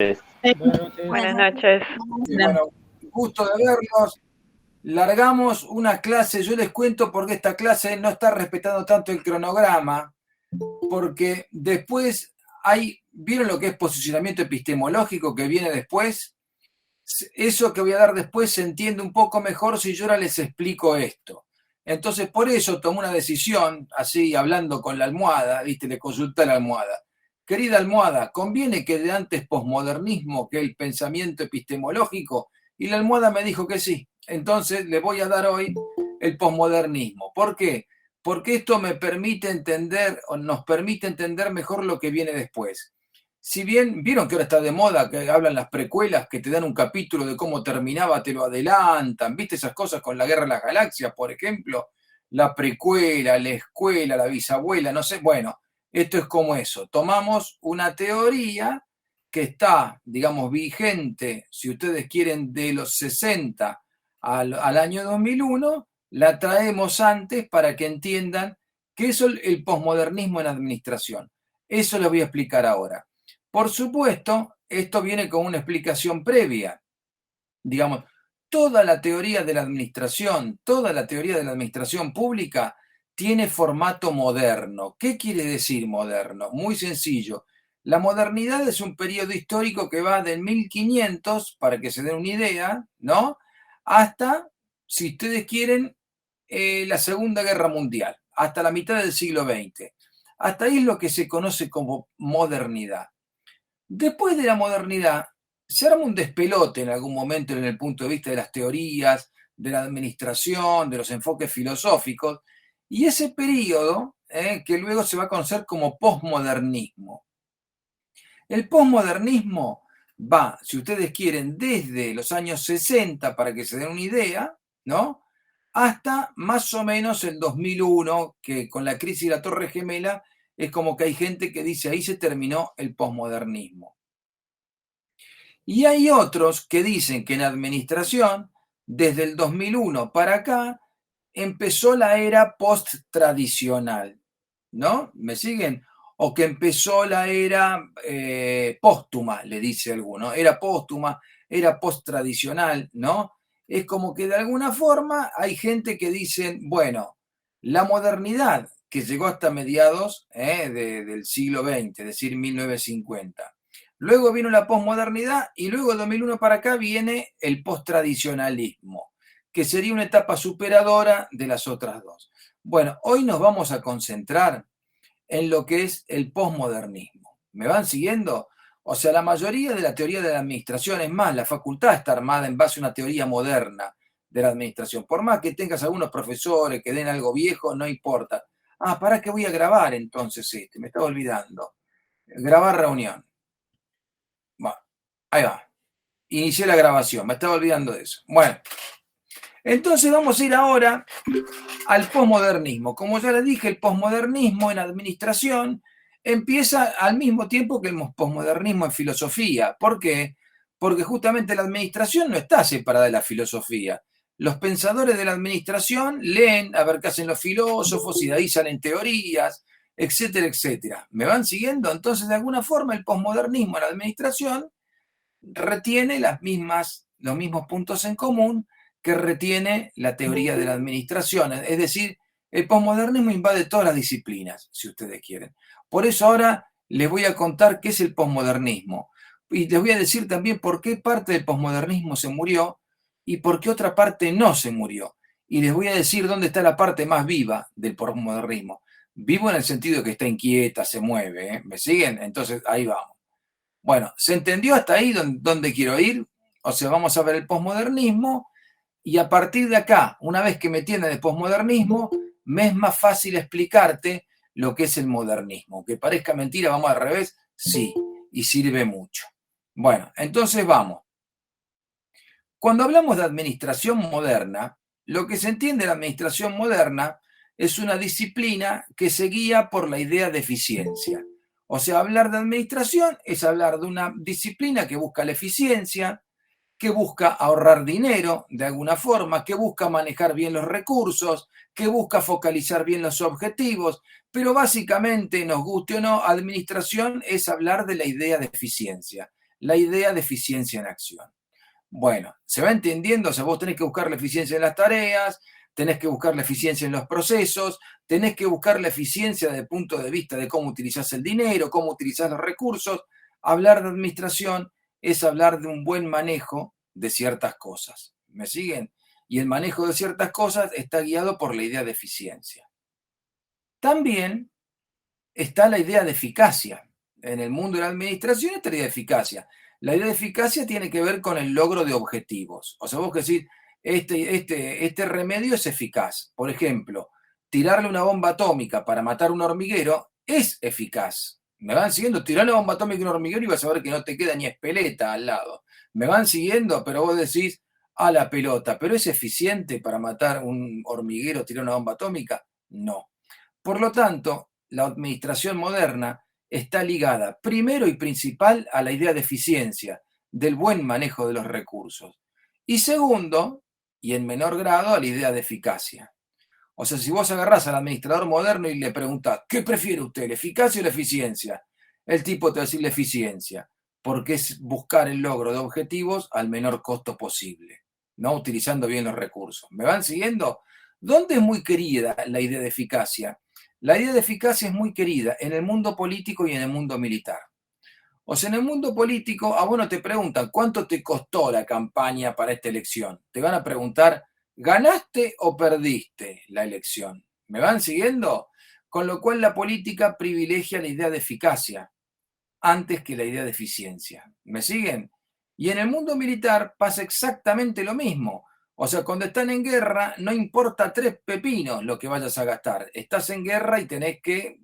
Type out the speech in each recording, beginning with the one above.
Buenas noches. Buenas noches. Bueno, gusto de verlos. Largamos una clase, yo les cuento porque esta clase no está respetando tanto el cronograma, porque después ¿vieron lo que es posicionamiento epistemológico que viene después? Eso que voy a dar después se entiende un poco mejor si yo ahora les explico esto. Entonces, por eso tomé una decisión, así hablando con la almohada, ¿viste? Le consulté a la almohada. Querida almohada, ¿conviene que de antes posmodernismo que el pensamiento epistemológico? Y la almohada me dijo que sí. Entonces, le voy a dar hoy el posmodernismo. ¿Por qué? Porque esto me permite entender, o nos permite entender mejor lo que viene después. Si bien, vieron que ahora está de moda, que hablan las precuelas, que te dan un capítulo de cómo terminaba, te lo adelantan, ¿viste esas cosas con la Guerra de las Galaxias, por ejemplo? La precuela, la escuela, la bisabuela, no sé, bueno, esto es como eso. Tomamos una teoría que está, digamos, vigente, si ustedes quieren, de los 60 al año 2001, la traemos antes para que entiendan qué es el posmodernismo en administración. Eso les voy a explicar ahora. Por supuesto, esto viene con una explicación previa. Digamos, toda la teoría de la administración pública tiene formato moderno. ¿Qué quiere decir moderno? Muy sencillo. La modernidad es un periodo histórico que va del 1500, para que se den una idea, ¿no? Hasta, si ustedes quieren, la Segunda Guerra Mundial, hasta la mitad del siglo XX. Hasta ahí es lo que se conoce como modernidad. Después de la modernidad, se arma un despelote en algún momento en el punto de vista de las teorías, de la administración, de los enfoques filosóficos, y ese periodo, que luego se va a conocer como posmodernismo. El posmodernismo va, si ustedes quieren, desde los años 60, para que se den una idea, ¿no? Hasta más o menos el 2001, que con la crisis de la Torre Gemela es como que hay gente que dice ahí se terminó el posmodernismo. Y hay otros que dicen que en administración, desde el 2001 para acá, empezó la era post-tradicional, ¿no? ¿Me siguen? O que empezó la era póstuma, le dice alguno. Era póstuma, era post-tradicional, ¿no? Es como que de alguna forma hay gente que dicen, bueno, la modernidad que llegó hasta mediados del siglo XX, es decir, 1950. Luego vino la posmodernidad y luego de 2001 para acá viene el posttradicionalismo, que sería una etapa superadora de las otras dos. Bueno, hoy nos vamos a concentrar en lo que es el posmodernismo. ¿Me van siguiendo? O sea, la mayoría de la teoría de la administración, es más, la facultad está armada en base a una teoría moderna de la administración. Por más que tengas algunos profesores que den algo viejo, no importa. Ah, ¿para qué voy a grabar entonces este? Me estaba olvidando. Grabar reunión. Bueno, ahí va. Inicié la grabación, me estaba olvidando de eso. Bueno, entonces vamos a ir ahora al posmodernismo. Como ya les dije, el posmodernismo en administración empieza al mismo tiempo que el posmodernismo en filosofía. ¿Por qué? Porque justamente la administración no está separada de la filosofía. Los pensadores de la administración leen a ver qué hacen los filósofos y de ahí salen teorías, etcétera, etcétera. ¿Me van siguiendo? Entonces, de alguna forma, el posmodernismo en la administración retiene los mismos puntos en común que retiene la teoría de la administración. Es decir, el posmodernismo invade todas las disciplinas, si ustedes quieren. Por eso ahora les voy a contar qué es el posmodernismo. Y les voy a decir también por qué parte del posmodernismo se murió y por qué otra parte no se murió. Y les voy a decir dónde está la parte más viva del posmodernismo. Vivo en el sentido de que está inquieta, se mueve. ¿Eh? ¿Me siguen? Entonces ahí vamos. Bueno, ¿se entendió hasta ahí dónde quiero ir? O sea, vamos a ver el posmodernismo y a partir de acá, una vez que me entiendes de posmodernismo, me es más fácil explicarte lo que es el modernismo. Que parezca mentira, vamos al revés, sí, y sirve mucho. Bueno, entonces vamos. Cuando hablamos de administración moderna, lo que se entiende de la administración moderna es una disciplina que se guía por la idea de eficiencia. O sea, hablar de administración es hablar de una disciplina que busca la eficiencia, que busca ahorrar dinero de alguna forma, que busca manejar bien los recursos, que busca focalizar bien los objetivos, pero básicamente, nos guste o no, administración es hablar de la idea de eficiencia. la idea de eficiencia en acción. Bueno, ¿se va entendiendo? O sea, vos tenés que buscar la eficiencia en las tareas, tenés que buscar la eficiencia en los procesos, tenés que buscar la eficiencia desde el punto de vista de cómo utilizás el dinero, cómo utilizás los recursos. Hablar de administración es hablar de un buen manejo de ciertas cosas. ¿Me siguen? Y el manejo de ciertas cosas está guiado por la idea de eficiencia. También está la idea de eficacia. En el mundo de la administración está la idea de eficacia. La idea de eficacia tiene que ver con el logro de objetivos. O sea, vos que decís, este remedio es eficaz. Por ejemplo, tirarle una bomba atómica para matar un hormiguero es eficaz. ¿Me van siguiendo? Tirarle una bomba atómica a un hormiguero y vas a ver que no te queda ni espeleta al lado. ¿Me van siguiendo? Pero vos decís, a la pelota, ¿pero es eficiente para matar un hormiguero tirar una bomba atómica? No. Por lo tanto, la administración moderna está ligada primero y principal a la idea de eficiencia, del buen manejo de los recursos. Y segundo, y en menor grado, a la idea de eficacia. O sea, si vos agarrás al administrador moderno y le preguntás, ¿qué prefiere usted, la eficacia o la eficiencia? El tipo te va a decir la eficiencia, porque es buscar el logro de objetivos al menor costo posible, no utilizando bien los recursos. ¿Me van siguiendo? ¿Dónde es muy querida la idea de eficacia? La idea de eficacia es muy querida en el mundo político y en el mundo militar. O sea, en el mundo político, a vos no te preguntan cuánto te costó la campaña para esta elección. Te van a preguntar, ¿ganaste o perdiste la elección? ¿Me van siguiendo? Con lo cual la política privilegia la idea de eficacia antes que la idea de eficiencia. ¿Me siguen? Y en el mundo militar pasa exactamente lo mismo. O sea, cuando están en guerra, no importa tres pepinos lo que vayas a gastar. Estás en guerra y tenés que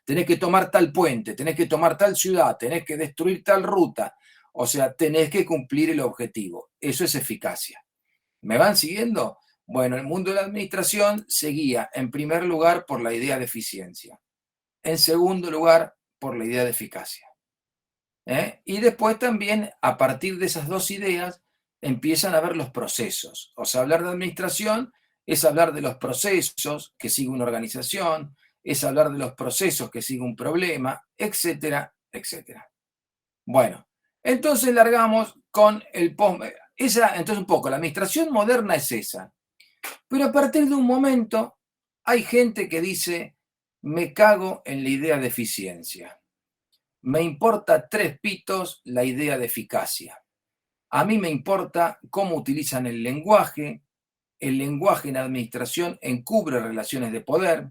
tenés que tomar tal puente, tenés que tomar tal ciudad, tenés que destruir tal ruta. O sea, tenés que cumplir el objetivo. Eso es eficacia. ¿Me van siguiendo? Bueno, el mundo de la administración se guía en primer lugar por la idea de eficiencia. En segundo lugar, por la idea de eficacia. Y después también, a partir de esas dos ideas, empiezan a ver los procesos. O sea, hablar de administración es hablar de los procesos que sigue una organización, es hablar de los procesos que sigue un problema, etcétera, etcétera. Bueno, entonces largamos con el post. Entonces un poco, la administración moderna es esa. Pero a partir de un momento hay gente que dice, me cago en la idea de eficiencia. Me importa tres pitos la idea de eficacia. A mí me importa cómo utilizan el lenguaje en administración encubre relaciones de poder,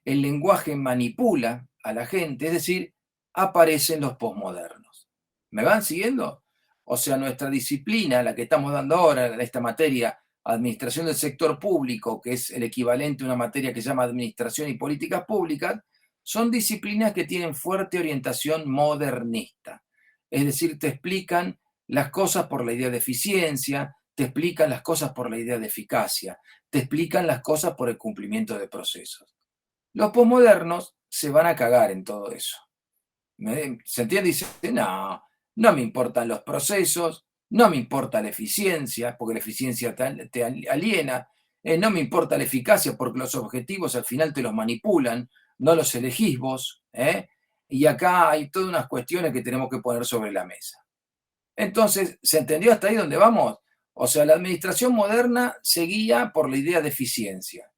el lenguaje manipula a la gente, es decir, aparecen los posmodernos. ¿Me van siguiendo? O sea, nuestra disciplina, la que estamos dando ahora en esta materia, administración del sector público, que es el equivalente a una materia que se llama administración y políticas públicas, son disciplinas que tienen fuerte orientación modernista. Es decir, te explican las cosas por la idea de eficiencia, te explican las cosas por la idea de eficacia, te explican las cosas por el cumplimiento de procesos. Los posmodernos se van a cagar en todo eso. ¿Se entiende? Dice, no, no me importan los procesos, no me importa la eficiencia, porque la eficiencia te aliena, no me importa la eficacia, porque los objetivos al final te los manipulan, no los elegís vos, y acá hay todas unas cuestiones que tenemos que poner sobre la mesa. Entonces, ¿se entendió hasta ahí donde vamos? O sea, la administración moderna se guía por la idea de eficiencia.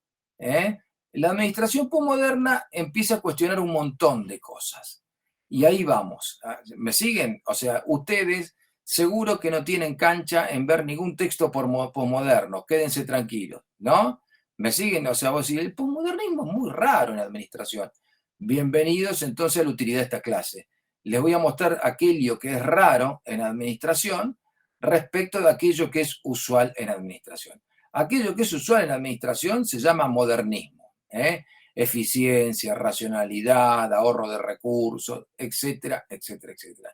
La administración postmoderna empieza a cuestionar un montón de cosas. Y ahí vamos. ¿Me siguen? O sea, ustedes seguro que no tienen cancha en ver ningún texto postmoderno. Quédense tranquilos, ¿no? ¿Me siguen? O sea, vos decís, el postmodernismo es muy raro en la administración. Bienvenidos entonces a la utilidad de esta clase. Les voy a mostrar aquello que es raro en administración respecto de aquello que es usual en administración. Aquello que es usual en administración se llama modernismo. Eficiencia, racionalidad, ahorro de recursos, etcétera, etcétera, etcétera.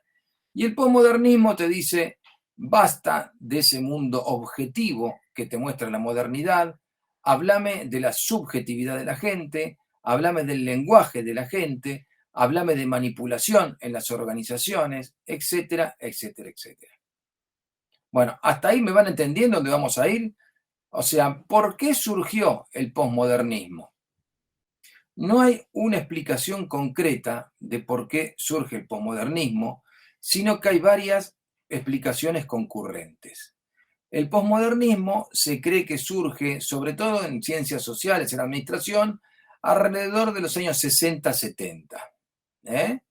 Y el posmodernismo te dice, basta de ese mundo objetivo que te muestra la modernidad, háblame de la subjetividad de la gente, háblame del lenguaje de la gente, háblame de manipulación en las organizaciones, etcétera, etcétera, etcétera. Bueno, hasta ahí me van entendiendo dónde vamos a ir. O sea, ¿por qué surgió el posmodernismo? No hay una explicación concreta de por qué surge el posmodernismo, sino que hay varias explicaciones concurrentes. El posmodernismo se cree que surge, sobre todo en ciencias sociales, en la administración, alrededor de los años 60-70. ¿Eh?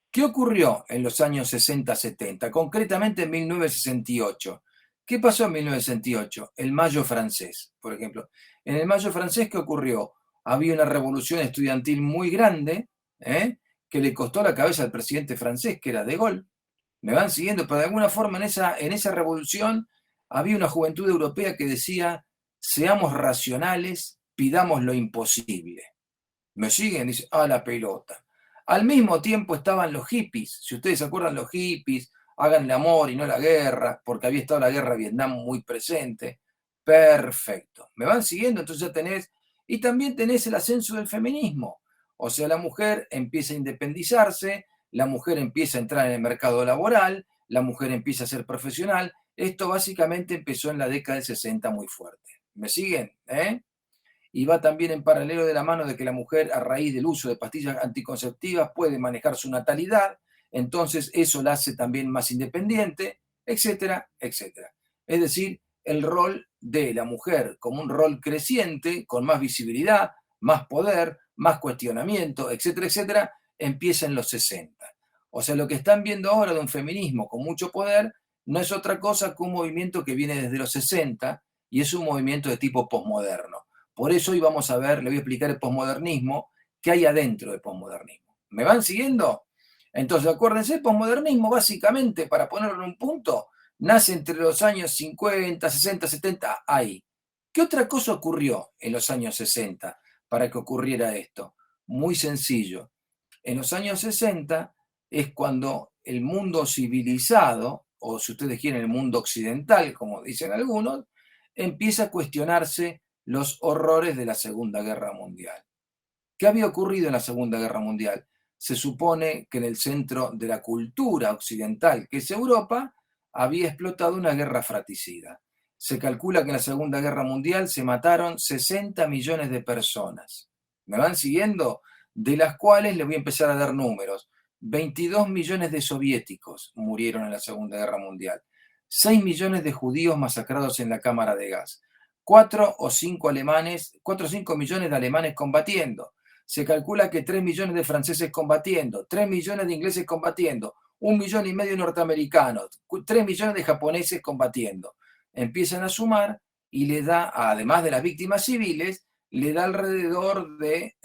¿Qué ocurrió en los años 60-70? Concretamente en 1968. ¿Qué pasó en 1968? El Mayo francés, por ejemplo. En el Mayo francés, ¿qué ocurrió? Había una revolución estudiantil muy grande, que le costó la cabeza al presidente francés, que era De Gaulle. Me van siguiendo, pero de alguna forma en esa revolución había una juventud europea que decía, seamos racionales, pidamos lo imposible. ¿Me siguen? Dice, la pelota. Al mismo tiempo estaban los hippies. Si ustedes se acuerdan, los hippies, hagan el amor y no la guerra, porque había estado la guerra de Vietnam muy presente. Perfecto. ¿Me van siguiendo? Entonces ya tenés, y también tenés el ascenso del feminismo. O sea, la mujer empieza a independizarse, la mujer empieza a entrar en el mercado laboral, la mujer empieza a ser profesional. Esto básicamente empezó en la década del 60 muy fuerte. ¿Me siguen? Y va también en paralelo de la mano de que la mujer, a raíz del uso de pastillas anticonceptivas, puede manejar su natalidad, entonces eso la hace también más independiente, etcétera, etcétera. Es decir, el rol de la mujer como un rol creciente, con más visibilidad, más poder, más cuestionamiento, etcétera, etcétera, empieza en los 60. O sea, lo que están viendo ahora de un feminismo con mucho poder no es otra cosa que un movimiento que viene desde los 60 y es un movimiento de tipo posmoderno. Por eso hoy vamos a ver, le voy a explicar el posmodernismo, qué hay adentro del posmodernismo. ¿Me van siguiendo? Entonces, acuérdense, el posmodernismo básicamente, para ponerlo en un punto, nace entre los años 50, 60, 70, ahí. ¿Qué otra cosa ocurrió en los años 60 para que ocurriera esto? Muy sencillo. En los años 60 es cuando el mundo civilizado, o si ustedes quieren el mundo occidental, como dicen algunos, empieza a cuestionarse los horrores de la Segunda Guerra Mundial. ¿Qué había ocurrido en la Segunda Guerra Mundial? Se supone que en el centro de la cultura occidental, que es Europa, había explotado una guerra fratricida. Se calcula que en la Segunda Guerra Mundial se mataron 60 millones de personas. ¿Me van siguiendo? De las cuales les voy a empezar a dar números. 22 millones de soviéticos murieron en la Segunda Guerra Mundial. 6 millones de judíos masacrados en la cámara de gas. 4 o 5 millones de alemanes combatiendo. Se calcula que 3 millones de franceses combatiendo, 3 millones de ingleses combatiendo, 1,5 millones de norteamericanos, 3 millones de japoneses combatiendo. Empiezan a sumar y le da, además de las víctimas civiles, le da alrededor de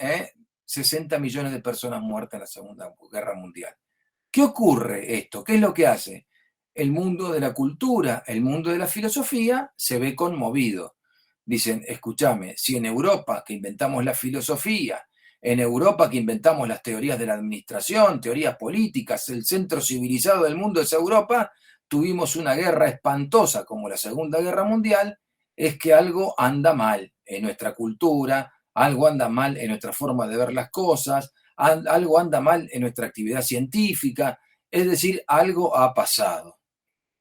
60 millones de personas muertas en la Segunda Guerra Mundial. ¿Qué ocurre esto? ¿Qué es lo que hace? El mundo de la cultura, el mundo de la filosofía se ve conmovido. Dicen, escúchame, si en Europa que inventamos la filosofía, en Europa que inventamos las teorías de la administración, teorías políticas, el centro civilizado del mundo es Europa, tuvimos una guerra espantosa como la Segunda Guerra Mundial, es que algo anda mal en nuestra cultura, algo anda mal en nuestra forma de ver las cosas, algo anda mal en nuestra actividad científica, es decir, algo ha pasado.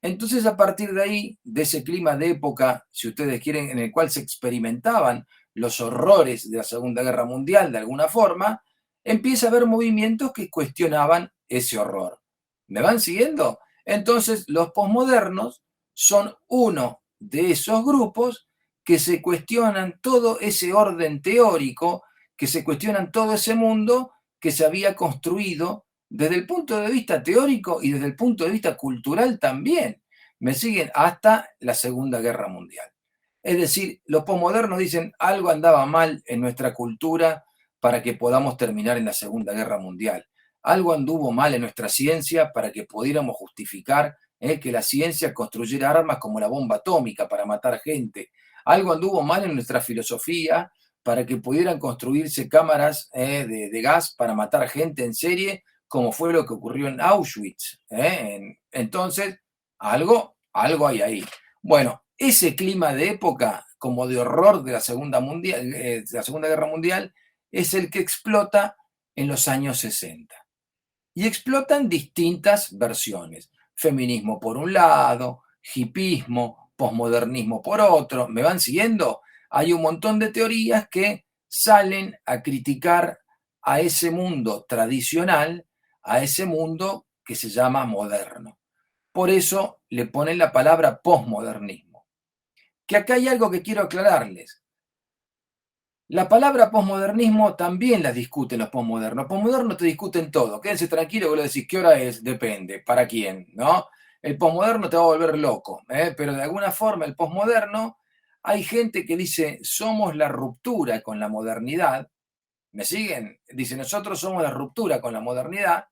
Entonces, a partir de ahí, de ese clima de época, si ustedes quieren, en el cual se experimentaban los horrores de la Segunda Guerra Mundial de alguna forma, empieza a haber movimientos que cuestionaban ese horror. ¿Me van siguiendo? Entonces, los posmodernos son uno de esos grupos que se cuestionan todo ese orden teórico, que se cuestionan todo ese mundo que se había construido desde el punto de vista teórico y desde el punto de vista cultural también. Me siguen hasta la Segunda Guerra Mundial. Es decir, los posmodernos dicen algo andaba mal en nuestra cultura para que podamos terminar en la Segunda Guerra Mundial. Algo anduvo mal en nuestra ciencia para que pudiéramos justificar que la ciencia construyera armas como la bomba atómica para matar gente. Algo anduvo mal en nuestra filosofía para que pudieran construirse cámaras de gas para matar gente en serie, como fue lo que ocurrió en Auschwitz. Entonces, algo hay ahí. Bueno, ese clima de época, como de horror de la Segunda Guerra Mundial, es el que explota en los años 60. Y explotan distintas versiones. Feminismo por un lado, hipismo, posmodernismo por otro. ¿Me van siguiendo? Hay un montón de teorías que salen a criticar a ese mundo tradicional, a ese mundo que se llama moderno. Por eso le ponen la palabra posmodernismo. Que acá hay algo que quiero aclararles. La palabra posmodernismo también la discuten los posmodernos. Posmodernos te discuten todo. Quédense tranquilos, vos le decís, ¿qué hora es? Depende. ¿Para quién? ¿No? El posmoderno te va a volver loco, pero de alguna forma el posmoderno, hay gente que dice, somos la ruptura con la modernidad. ¿Me siguen? Dice, nosotros somos la ruptura con la modernidad,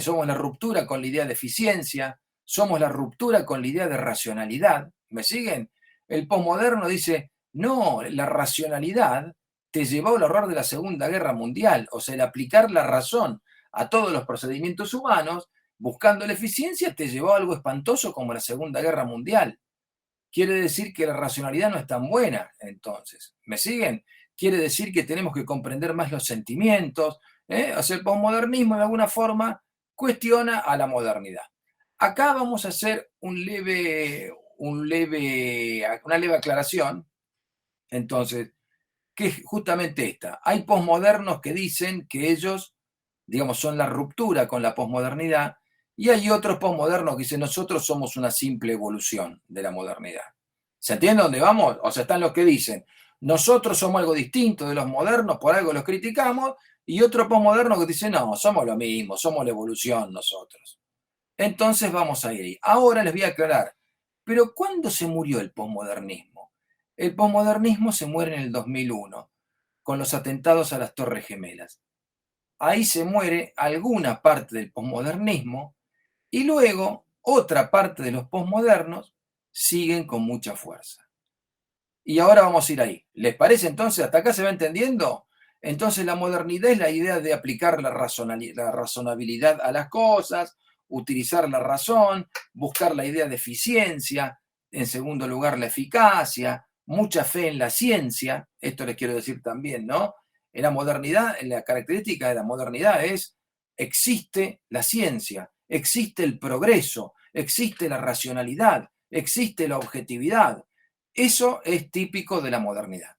somos la ruptura con la idea de eficiencia, somos la ruptura con la idea de racionalidad. ¿Me siguen? El posmoderno dice, no, la racionalidad te llevó al horror de la Segunda Guerra Mundial, o sea, el aplicar la razón a todos los procedimientos humanos, buscando la eficiencia, te llevó a algo espantoso como la Segunda Guerra Mundial. Quiere decir que la racionalidad no es tan buena, entonces. ¿Me siguen? Quiere decir que tenemos que comprender más los sentimientos. O sea, el posmodernismo de alguna forma cuestiona a la modernidad. Acá vamos a hacer una leve aclaración. Entonces, que es justamente esta. Hay posmodernos que dicen que ellos, digamos, son la ruptura con la posmodernidad, y hay otros posmodernos que dicen nosotros somos una simple evolución de la modernidad. ¿Se entiende dónde vamos? O sea, están los que dicen nosotros somos algo distinto de los modernos, por algo los criticamos, y otro posmoderno que dice no, somos lo mismo, somos la evolución nosotros. Entonces vamos a ir ahí. Ahora les voy a aclarar, pero ¿cuándo se murió el posmodernismo? El posmodernismo se muere en el 2001, con los atentados a las Torres Gemelas. Ahí se muere alguna parte del posmodernismo y luego otra parte de los posmodernos siguen con mucha fuerza. Y ahora vamos a ir ahí. ¿Les parece entonces? ¿Hasta acá se va entendiendo? Entonces la modernidad es la idea de aplicar la razonabilidad a las cosas, utilizar la razón, buscar la idea de eficiencia, en segundo lugar la eficacia, mucha fe en la ciencia, esto les quiero decir también, ¿no? En la modernidad, la característica de la modernidad es, existe la ciencia, existe el progreso, existe la racionalidad, existe la objetividad. Eso es típico de la modernidad.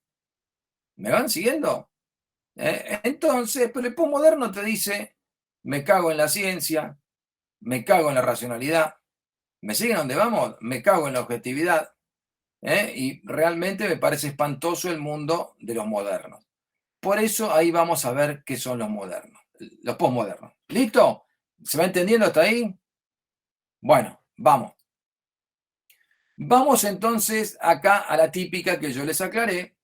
¿Me van siguiendo? Entonces, pero el posmoderno te dice, me cago en la ciencia, me cago en la racionalidad, ¿me siguen dónde vamos? Me cago en la objetividad, y realmente me parece espantoso el mundo de los modernos. Por eso ahí vamos a ver qué son los modernos, los posmodernos. ¿Listo? ¿Se va entendiendo hasta ahí? Bueno, vamos. Vamos entonces acá a la típica que yo les aclaré.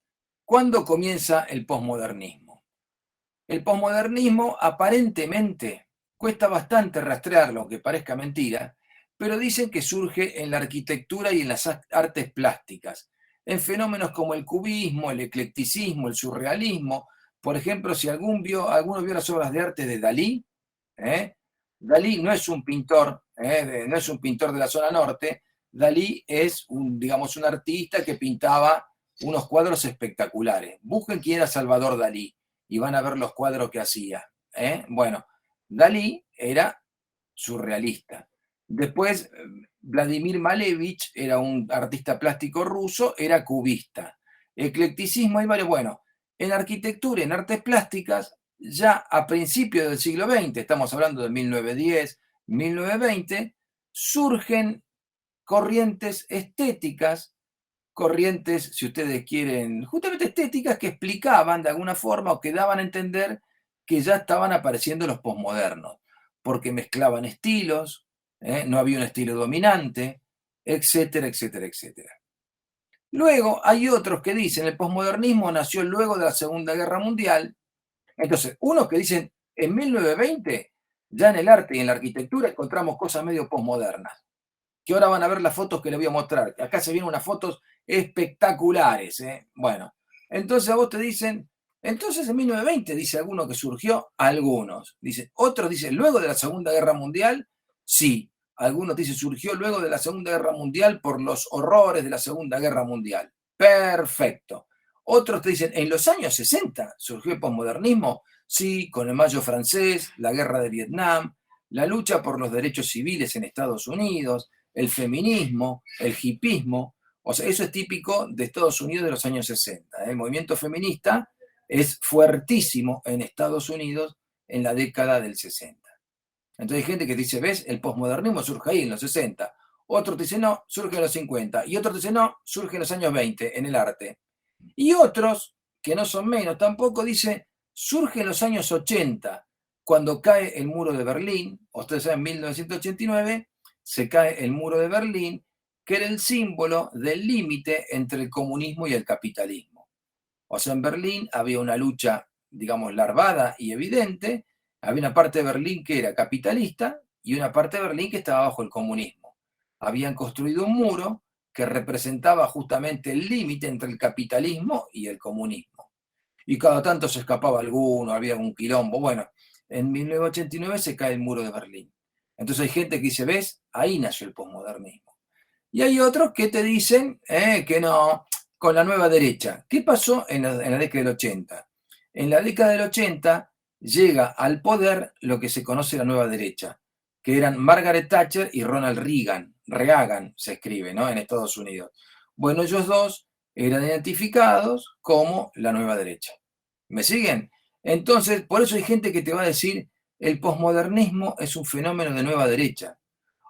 ¿Cuándo comienza el posmodernismo? El posmodernismo aparentemente cuesta bastante rastrearlo, aunque parezca mentira, pero dicen que surge en la arquitectura y en las artes plásticas, en fenómenos como el cubismo, el eclecticismo, el surrealismo. Por ejemplo, si alguno vio las obras de arte de Dalí, ¿eh? Dalí no es un pintor, no es un pintor de la zona norte. Dalí es digamos, un artista que pintaba unos cuadros espectaculares. Busquen quién era Salvador Dalí y van a ver los cuadros que hacía. Bueno, Dalí era surrealista. Después, Vladimir Malevich era un artista plástico ruso, era cubista. Eclecticismo, hay varios. Bueno, en arquitectura, en artes plásticas, ya a principios del siglo XX, estamos hablando de 1910, 1920, surgen corrientes estéticas, corrientes, si ustedes quieren, justamente estéticas que explicaban de alguna forma o que daban a entender que ya estaban apareciendo los posmodernos, porque mezclaban estilos, no había un estilo dominante, etcétera, etcétera, etcétera. Luego hay otros que dicen el posmodernismo nació luego de la Segunda Guerra Mundial. Entonces, unos que dicen en 1920 ya en el arte y en la arquitectura encontramos cosas medio posmodernas, que ahora van a ver las fotos que les voy a mostrar. Acá se vienen unas fotos espectaculares. Bueno, entonces a vos te dicen, entonces en 1920 dice alguno que surgió, algunos. Dicen, otros dicen, luego de la Segunda Guerra Mundial, sí. Algunos dicen, surgió luego de la Segunda Guerra Mundial por los horrores de la Segunda Guerra Mundial. Perfecto. Otros te dicen, en los años 60 surgió el posmodernismo, sí, con el Mayo francés, la guerra de Vietnam, la lucha por los derechos civiles en Estados Unidos, el feminismo, el hipismo. O sea, eso es típico de Estados Unidos de los años 60. El movimiento feminista es fuertísimo en Estados Unidos en la década del 60. Entonces hay gente que dice, ¿ves? El posmodernismo surge ahí en los 60. Otro te dice, no, surge en los 50. Y otro te dice, no, surge en los años 20 en el arte. Y otros, que no son menos tampoco, dice, surge en los años 80, cuando cae el muro de Berlín. Ustedes saben, en 1989 se cae el muro de Berlín, que era el símbolo del límite entre el comunismo y el capitalismo. O sea, en Berlín había una lucha, digamos, larvada y evidente. Había una parte de Berlín que era capitalista y una parte de Berlín que estaba bajo el comunismo. Habían construido un muro que representaba justamente el límite entre el capitalismo y el comunismo. Y cada tanto se escapaba alguno, había un quilombo. Bueno, en 1989 se cae el muro de Berlín. Entonces hay gente que dice, ¿ves? Ahí nació el posmodernismo. Y hay otros que te dicen que no, con la nueva derecha. ¿Qué pasó en la década del 80? En la década del 80 llega al poder lo que se conoce la nueva derecha, que eran Margaret Thatcher y Ronald Reagan. Reagan se escribe, ¿no? En Estados Unidos. Bueno, ellos dos eran identificados como la nueva derecha. ¿Me siguen? Entonces, por eso hay gente que te va a decir, el posmodernismo es un fenómeno de nueva derecha.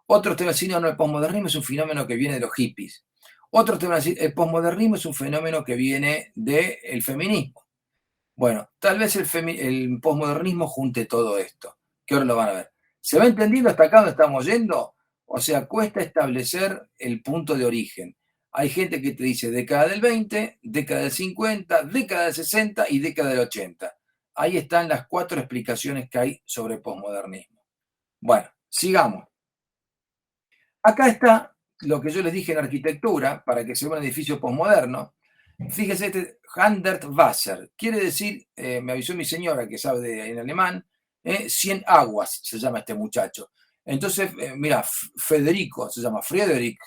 Otros te van a decir, no, no, el posmodernismo es un fenómeno que viene de los hippies. Otros te van a decir, el posmodernismo es un fenómeno que viene del feminismo. Bueno, tal vez el posmodernismo junte todo esto, que ahora lo van a ver. ¿Se va entendiendo hasta acá donde estamos yendo? O sea, cuesta establecer el punto de origen. Hay gente que te dice década del 20, década del 50, década del 60 y década del 80. Ahí están las 4 explicaciones que hay sobre posmodernismo. Bueno, sigamos. Acá está lo que yo les dije en arquitectura, para que sea un edificio posmoderno. Fíjese, este Hundertwasser, quiere decir, me avisó mi señora que sabe en alemán, 100 aguas se llama este muchacho. Entonces, mira, Federico, se llama Friedrich,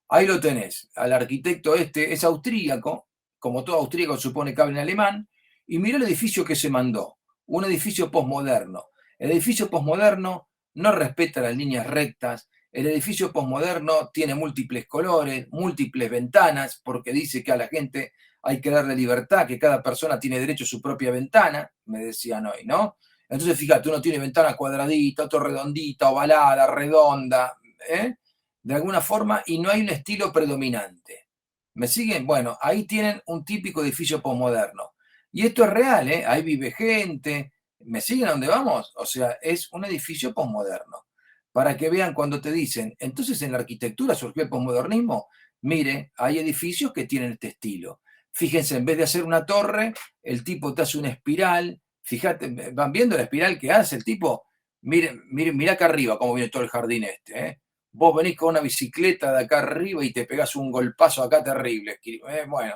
ahí lo tenés, al arquitecto este, es austríaco, como todo austríaco supone que habla en alemán, y mira el edificio que se mandó, un edificio posmoderno. El edificio posmoderno no respeta las líneas rectas, el edificio posmoderno tiene múltiples colores, múltiples ventanas, porque dice que a la gente hay que darle libertad, que cada persona tiene derecho a su propia ventana, me decían hoy, ¿no? Entonces, fíjate, uno tiene ventana cuadradita, otro redondita, ovalada, redonda, ¿eh? De alguna forma, y no hay un estilo predominante. ¿Me siguen? Bueno, ahí tienen un típico edificio posmoderno. Y esto es real, ¿eh? Ahí vive gente. ¿Me siguen a dónde vamos? O sea, es un edificio posmoderno para que vean cuando te dicen, entonces en la arquitectura surgió el posmodernismo. Mire, hay edificios que tienen este estilo. Fíjense, en vez de hacer una torre, el tipo te hace una espiral. Fíjate, van viendo la espiral que hace el tipo. Miren, miren, mirá acá arriba cómo viene todo el jardín este. Vos venís con una bicicleta de acá arriba y te pegás un golpazo acá terrible. Bueno,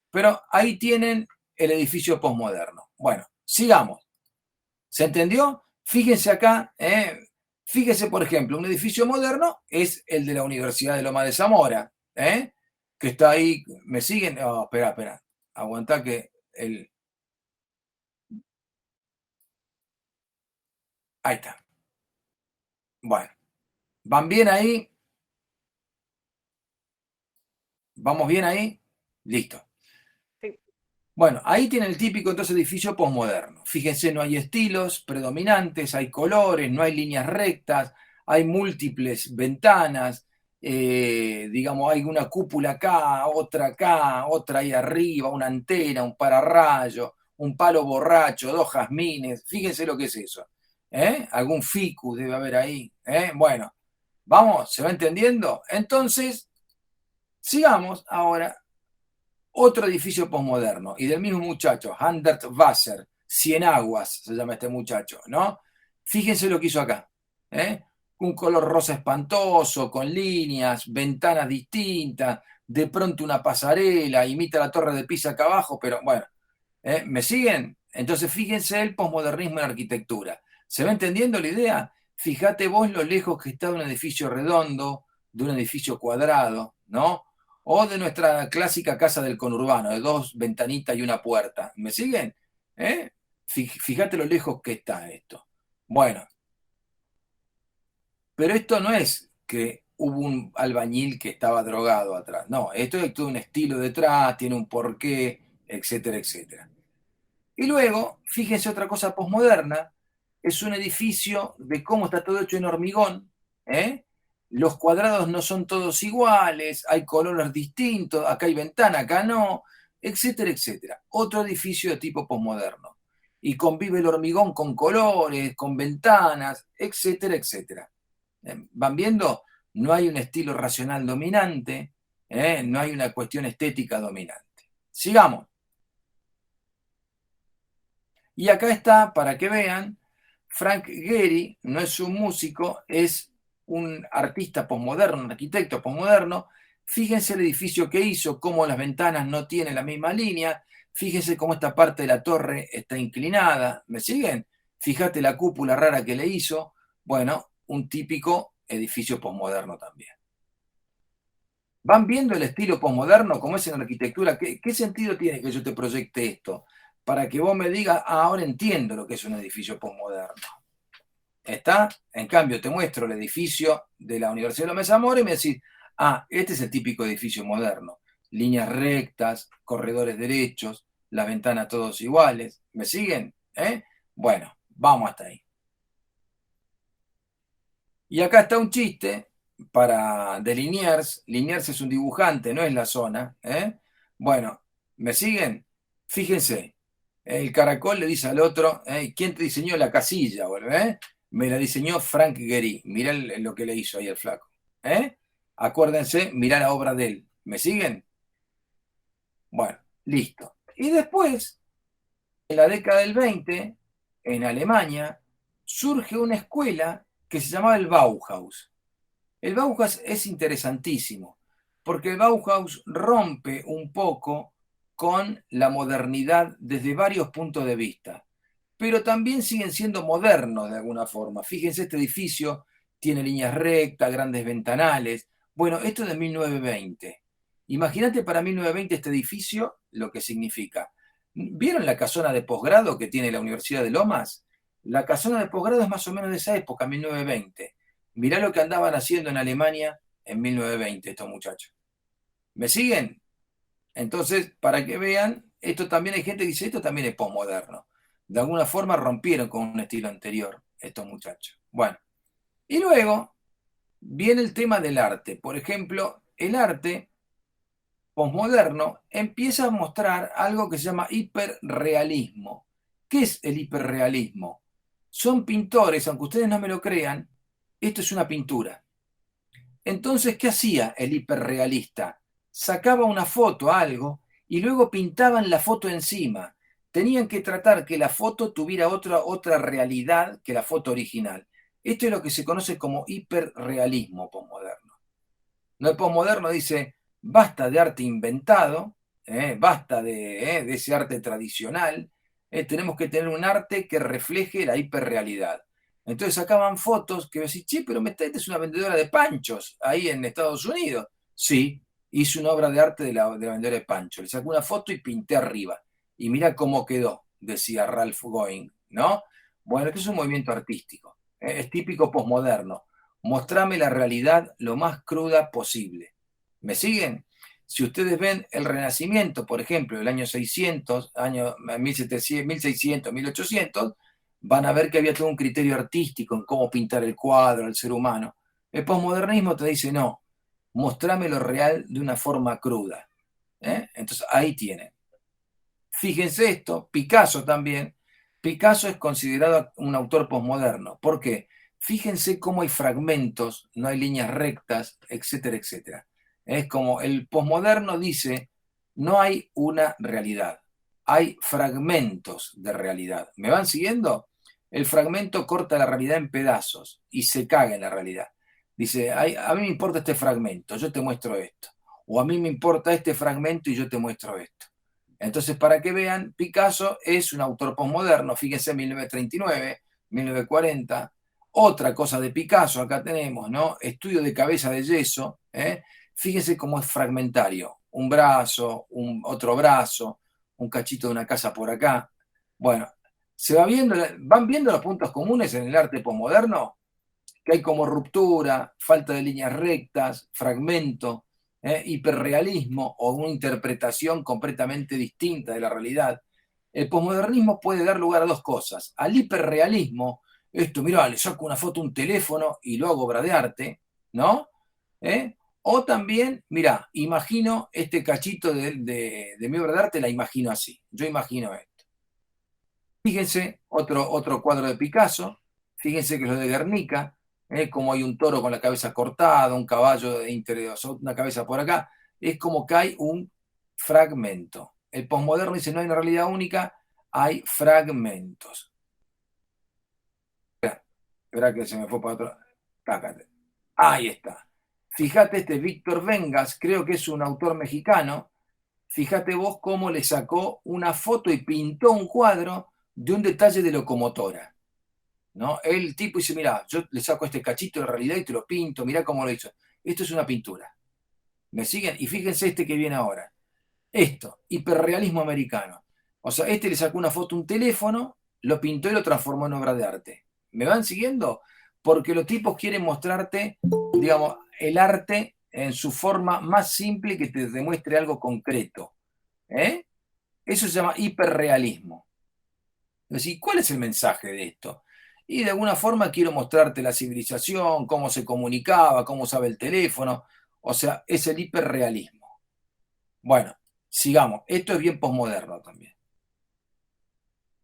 pero ahí tienen el edificio posmoderno. Bueno, sigamos. ¿Se entendió? Fíjense acá, fíjese, por ejemplo, un edificio moderno es el de la Universidad de Loma de Zamora, que está ahí. ¿Me siguen? Oh, espera, espera. Aguantá que el. Ahí está. Bueno, ¿van bien ahí? ¿Vamos bien ahí? Listo. Sí. Bueno, ahí tiene el típico entonces edificio posmoderno. Fíjense, no hay estilos predominantes, hay colores, no hay líneas rectas, hay múltiples ventanas, digamos, hay una cúpula acá, otra ahí arriba, una antena, un pararrayo, un palo borracho, 2 jazmines. Fíjense lo que es eso. Algún ficus debe haber ahí. Bueno, vamos, ¿se va entendiendo? Entonces, sigamos ahora otro edificio posmoderno y del mismo muchacho, Hundertwasser, Cienaguas se llama este muchacho, ¿no? Fíjense lo que hizo acá, ¿eh? Un color rosa espantoso, con líneas, ventanas distintas, de pronto una pasarela, imita la torre de Pisa acá abajo, pero bueno, ¿me siguen? Entonces fíjense el posmodernismo en arquitectura. ¿Se va entendiendo la idea? Fíjate vos lo lejos que está de un edificio redondo, de un edificio cuadrado, ¿no? O de nuestra clásica casa del conurbano, de 2 ventanitas y una puerta. ¿Me siguen? ¿Eh? Fíjate lo lejos que está esto. Bueno, pero esto no es que hubo un albañil que estaba drogado atrás. No, esto es todo un estilo detrás, tiene un porqué, etcétera, etcétera. Y luego, fíjense otra cosa posmoderna, es un edificio de cómo está todo hecho en hormigón, ¿eh? Los cuadrados no son todos iguales, hay colores distintos, acá hay ventana, acá no, etcétera, etcétera. Otro edificio de tipo posmoderno. Y convive el hormigón con colores, con ventanas, etcétera, etcétera. ¿Van viendo? No hay un estilo racional dominante, no hay una cuestión estética dominante. Sigamos. Y acá está, para que vean, Frank Gehry no es un músico, es un artista posmoderno, un arquitecto posmoderno. Fíjense el edificio que hizo, cómo las ventanas no tienen la misma línea. Fíjense cómo esta parte de la torre está inclinada. ¿Me siguen? Fíjate la cúpula rara que le hizo. Bueno, un típico edificio posmoderno también. ¿Van viendo el estilo posmoderno como es en la arquitectura? ¿Qué sentido tiene que yo te proyecte esto? Para que vos me digas, ahora entiendo lo que es un edificio posmoderno. ¿Está? En cambio, te muestro el edificio de la Universidad de López Zamora y me decís, este es el típico edificio moderno. Líneas rectas, corredores derechos, las ventanas todos iguales. ¿Me siguen? Bueno, vamos hasta ahí. Y acá está un chiste de Liniers. Liniers es un dibujante, no es la zona. Bueno, ¿me siguen? Fíjense, el caracol le dice al otro, ¿quién te diseñó la casilla? Me la diseñó Frank Gehry. Mirá lo que le hizo ahí el flaco. Acuérdense, mirá la obra de él. ¿Me siguen? Bueno, listo. Y después, en la década del 20, en Alemania, surge una escuela que se llamaba el Bauhaus. El Bauhaus es interesantísimo, porque el Bauhaus rompe un poco con la modernidad desde varios puntos de vista, pero también siguen siendo modernos de alguna forma. Fíjense, este edificio tiene líneas rectas, grandes ventanales. Bueno, esto es de 1920. Imagínate para 1920 este edificio lo que significa. ¿Vieron la casona de posgrado que tiene la Universidad de Lomas? La casona de posgrado es más o menos de esa época, 1920. Mirá lo que andaban haciendo en Alemania en 1920 estos muchachos. ¿Me siguen? Entonces, para que vean, esto también hay gente que dice, esto también es posmoderno. De alguna forma rompieron con un estilo anterior estos muchachos. Bueno, y luego viene el tema del arte. Por ejemplo, el arte posmoderno empieza a mostrar algo que se llama hiperrealismo. ¿Qué es el hiperrealismo? Son pintores, aunque ustedes no me lo crean, esto es una pintura. Entonces, ¿qué hacía el hiperrealista? Sacaba una foto, algo, y luego pintaban la foto encima. Tenían que tratar que la foto tuviera otra realidad que la foto original. Esto es lo que se conoce como hiperrealismo posmoderno. No, el posmoderno dice, basta de arte inventado, basta de ese arte tradicional, tenemos que tener un arte que refleje la hiperrealidad. Entonces sacaban fotos que decís, che, pero esta es una vendedora de panchos ahí en Estados Unidos. Sí, hice una obra de arte de la vendedora de panchos. Le sacé una foto y pinté arriba. Y mira cómo quedó, decía Ralph Going, ¿no? Bueno, esto es un movimiento artístico, es típico posmoderno. Mostrame la realidad lo más cruda posible. ¿Me siguen? Si ustedes ven el Renacimiento, por ejemplo, del año 600, año 1700, 1600, 1800, van a ver que había todo un criterio artístico en cómo pintar el cuadro, el ser humano. El posmodernismo te dice, no, mostrame lo real de una forma cruda. Entonces ahí tienen. Fíjense esto, Picasso también. Picasso es considerado un autor posmoderno. ¿Por qué? Fíjense cómo hay fragmentos, no hay líneas rectas, etcétera, etcétera. Es como el posmoderno dice, no hay una realidad, hay fragmentos de realidad. ¿Me van siguiendo? El fragmento corta la realidad en pedazos y se caga en la realidad. Dice, a mí me importa este fragmento, yo te muestro esto. O a mí me importa este fragmento y yo te muestro esto. Entonces, para que vean, Picasso es un autor posmoderno, fíjense, 1939, 1940. Otra cosa de Picasso, acá tenemos, ¿no? Estudio de cabeza de yeso, Fíjense cómo es fragmentario. Un brazo, otro brazo, un cachito de una casa por acá. Bueno, van viendo los puntos comunes en el arte posmoderno, que hay como ruptura, falta de líneas rectas, fragmento, hiperrealismo o una interpretación completamente distinta de la realidad. El posmodernismo puede dar lugar a dos cosas, al hiperrealismo, esto, mirá, le saco una foto a un teléfono y lo hago obra de arte, ¿no? ¿Eh? O también, mirá, imagino este cachito de mi obra de arte, la imagino así. Yo imagino esto. Fíjense, otro cuadro de Picasso, fíjense que es lo de Guernica, como hay un toro con la cabeza cortada, un caballo una cabeza por acá, es como que hay un fragmento. El posmoderno dice no hay una realidad única, hay fragmentos. Espera que se me fue para otro. Tácate. Ahí está. Fíjate este Víctor Vengas, creo que es un autor mexicano. Fíjate vos cómo le sacó una foto y pintó un cuadro de un detalle de locomotora, ¿no? El tipo dice, mira, yo le saco este cachito de realidad y te lo pinto, mirá cómo lo hizo. Esto es una pintura. ¿Me siguen? Y fíjense este que viene ahora. Esto, hiperrealismo americano. O sea, este le sacó una foto a un teléfono, lo pintó y lo transformó en obra de arte. ¿Me van siguiendo? Porque los tipos quieren mostrarte, digamos, el arte en su forma más simple que te demuestre algo concreto. ¿Eh? Eso se llama hiperrealismo. Es decir, ¿cuál es el mensaje de esto? Y de alguna forma quiero mostrarte la civilización, cómo se comunicaba, cómo usaba el teléfono. O sea, es el hiperrealismo. Bueno, sigamos. Esto es bien posmoderno también.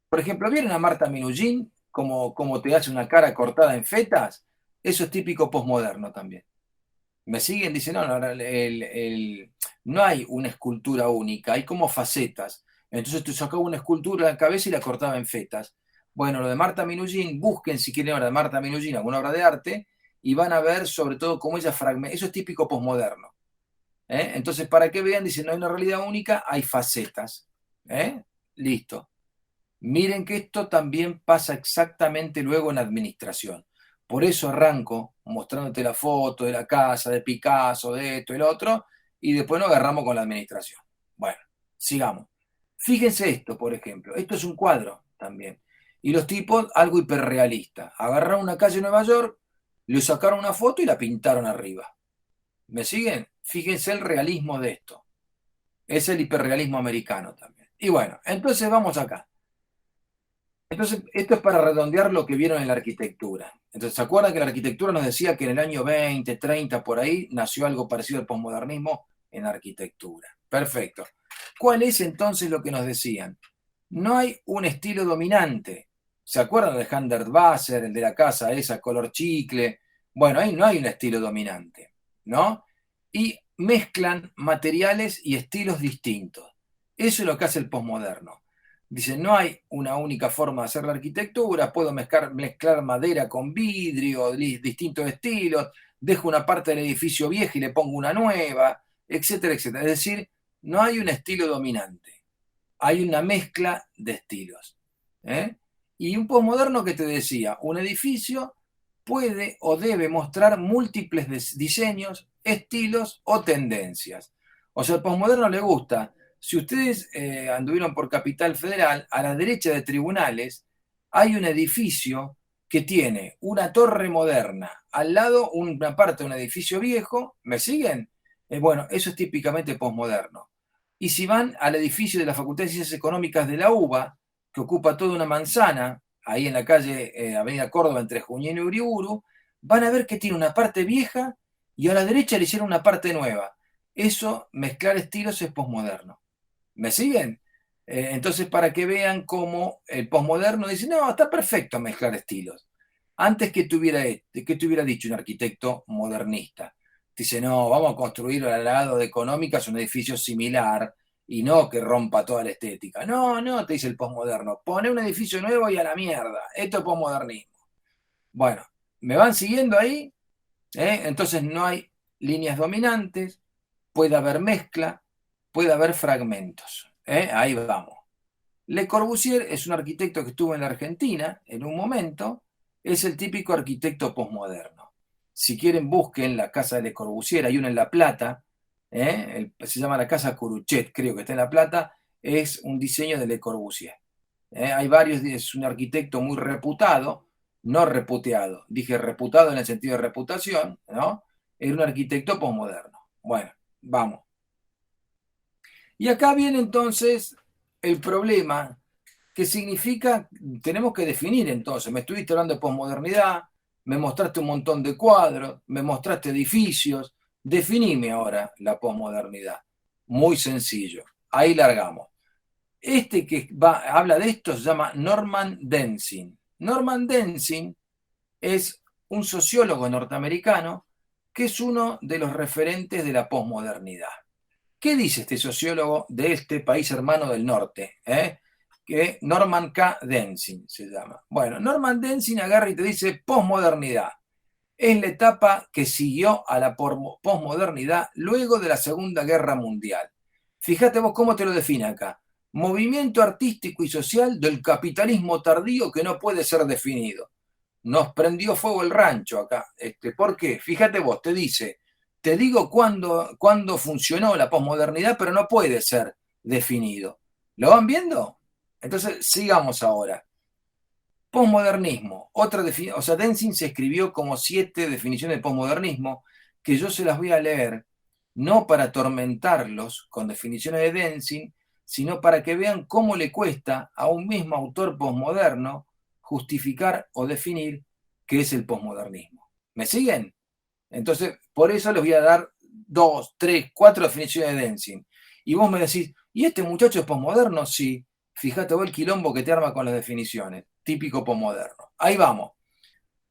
Por ejemplo, ¿vieron a Marta Minujín como te hace una cara cortada en fetas? Eso es típico posmoderno también. ¿Me siguen? Dicen, no, no, no hay una escultura única, hay como facetas. Entonces tú sacabas una escultura de la cabeza y la cortaba en fetas. Bueno, lo de Marta Minujín, busquen si quieren ahora de Marta Minujín alguna obra de arte y van a ver sobre todo cómo ella fragmenta. Eso es típico posmoderno. Entonces, para que vean, dicen, no hay una realidad única, hay facetas. Listo. Miren que esto también pasa exactamente luego en administración. Por eso arranco mostrándote la foto de la casa, de Picasso, de esto y lo otro, y después nos agarramos con la administración. Bueno, sigamos. Fíjense esto, por ejemplo. Esto es un cuadro también. Y los tipos, algo hiperrealista. Agarraron una calle de Nueva York, le sacaron una foto y la pintaron arriba. ¿Me siguen? Fíjense el realismo de esto. Es el hiperrealismo americano también. Y bueno, entonces vamos acá. Entonces, esto es para redondear lo que vieron en la arquitectura. Entonces, ¿se acuerdan que la arquitectura nos decía que en el año 20, 30, por ahí, nació algo parecido al posmodernismo en arquitectura? Perfecto. ¿Cuál es entonces lo que nos decían? No hay un estilo dominante. ¿Se acuerdan de Alejandro Basser, el de la casa esa, color chicle? Bueno, ahí no hay un estilo dominante, ¿no? Y mezclan materiales y estilos distintos. Eso es lo que hace el posmoderno. Dice, no hay una única forma de hacer la arquitectura, puedo mezclar madera con vidrio, distintos estilos, dejo una parte del edificio vieja y le pongo una nueva, etcétera, etcétera. Es decir, no hay un estilo dominante, hay una mezcla de estilos. ¿eh? Y un posmoderno que te decía, un edificio puede o debe mostrar múltiples diseños, estilos o tendencias. O sea, al posmoderno le gusta. Si ustedes anduvieron por Capital Federal, a la derecha de tribunales hay un edificio que tiene una torre moderna, al lado una parte de un edificio viejo, ¿me siguen? Bueno, eso es típicamente posmoderno. Y si van al edificio de la Facultad de Ciencias Económicas de la UBA, que ocupa toda una manzana, ahí en la calle Avenida Córdoba entre Junín y Uriburu, van a ver que tiene una parte vieja y a la derecha le hicieron una parte nueva. Eso, mezclar estilos, es posmoderno. ¿Me siguen? Entonces, para que vean cómo el posmoderno dice, no, está perfecto mezclar estilos. Antes que te hubiera dicho un arquitecto modernista, dice, no, vamos a construir al lado de Económicas un edificio similar y no que rompa toda la estética. No, no, te dice el posmoderno, pone un edificio nuevo y a la mierda. Esto es posmodernismo. Bueno, ¿me van siguiendo ahí? Entonces no hay líneas dominantes, puede haber mezcla, puede haber fragmentos. Ahí vamos. Le Corbusier es un arquitecto que estuvo en la Argentina en un momento, es el típico arquitecto posmoderno. Si quieren, busquen la casa de Le Corbusier, hay una en La Plata, se llama la casa Curuchet, creo que está en La Plata, es un diseño de Le Corbusier. Hay varios, es un arquitecto muy reputado, no reputeado, dije reputado en el sentido de reputación, ¿no? Es un arquitecto posmoderno. Bueno, vamos. Y acá viene entonces el problema ¿Qué significa? Tenemos que definir entonces. Me estuviste hablando de posmodernidad, me mostraste un montón de cuadros, me mostraste edificios. Definime ahora la posmodernidad. Muy sencillo. Ahí largamos. Este que habla de esto se llama Norman Denzin. Norman Denzin es un sociólogo norteamericano que es uno de los referentes de la posmodernidad. ¿Qué dice este sociólogo de este país hermano del norte? Que Norman K. Denzin se llama. Bueno, Norman Denzin agarra y te dice posmodernidad. Es la etapa que siguió a la posmodernidad luego de la Segunda Guerra Mundial. Fíjate vos cómo te lo define acá. Movimiento artístico y social del capitalismo tardío que no puede ser definido. Nos prendió fuego el rancho acá. ¿Por qué? Fíjate vos, te dice, te digo cuándo funcionó la posmodernidad, pero no puede ser definido. ¿Lo van viendo? Entonces, sigamos ahora. Posmodernismo, otra definición, o sea, Denzin se escribió como 7 definiciones de posmodernismo que yo se las voy a leer, no para atormentarlos con definiciones de Denzin, sino para que vean cómo le cuesta a un mismo autor posmoderno justificar o definir qué es el posmodernismo. ¿Me siguen? Entonces, por eso les voy a dar 2, 3, 4 definiciones de Denzin. Y vos me decís, ¿y este muchacho es posmoderno? Sí. Fíjate vos el quilombo que te arma con las definiciones. Típico posmoderno. Ahí vamos.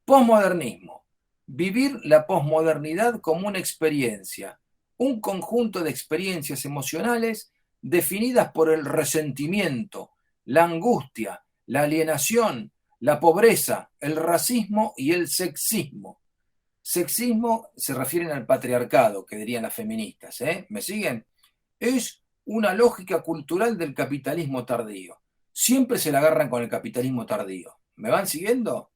Posmodernismo. Vivir la posmodernidad como una experiencia. Un conjunto de experiencias emocionales definidas por el resentimiento, la angustia, la alienación, la pobreza, el racismo y el sexismo. Sexismo se refieren al patriarcado, que dirían las feministas, ¿eh? ¿Me siguen? Es una lógica cultural del capitalismo tardío. Siempre se la agarran con el capitalismo tardío. ¿Me van siguiendo?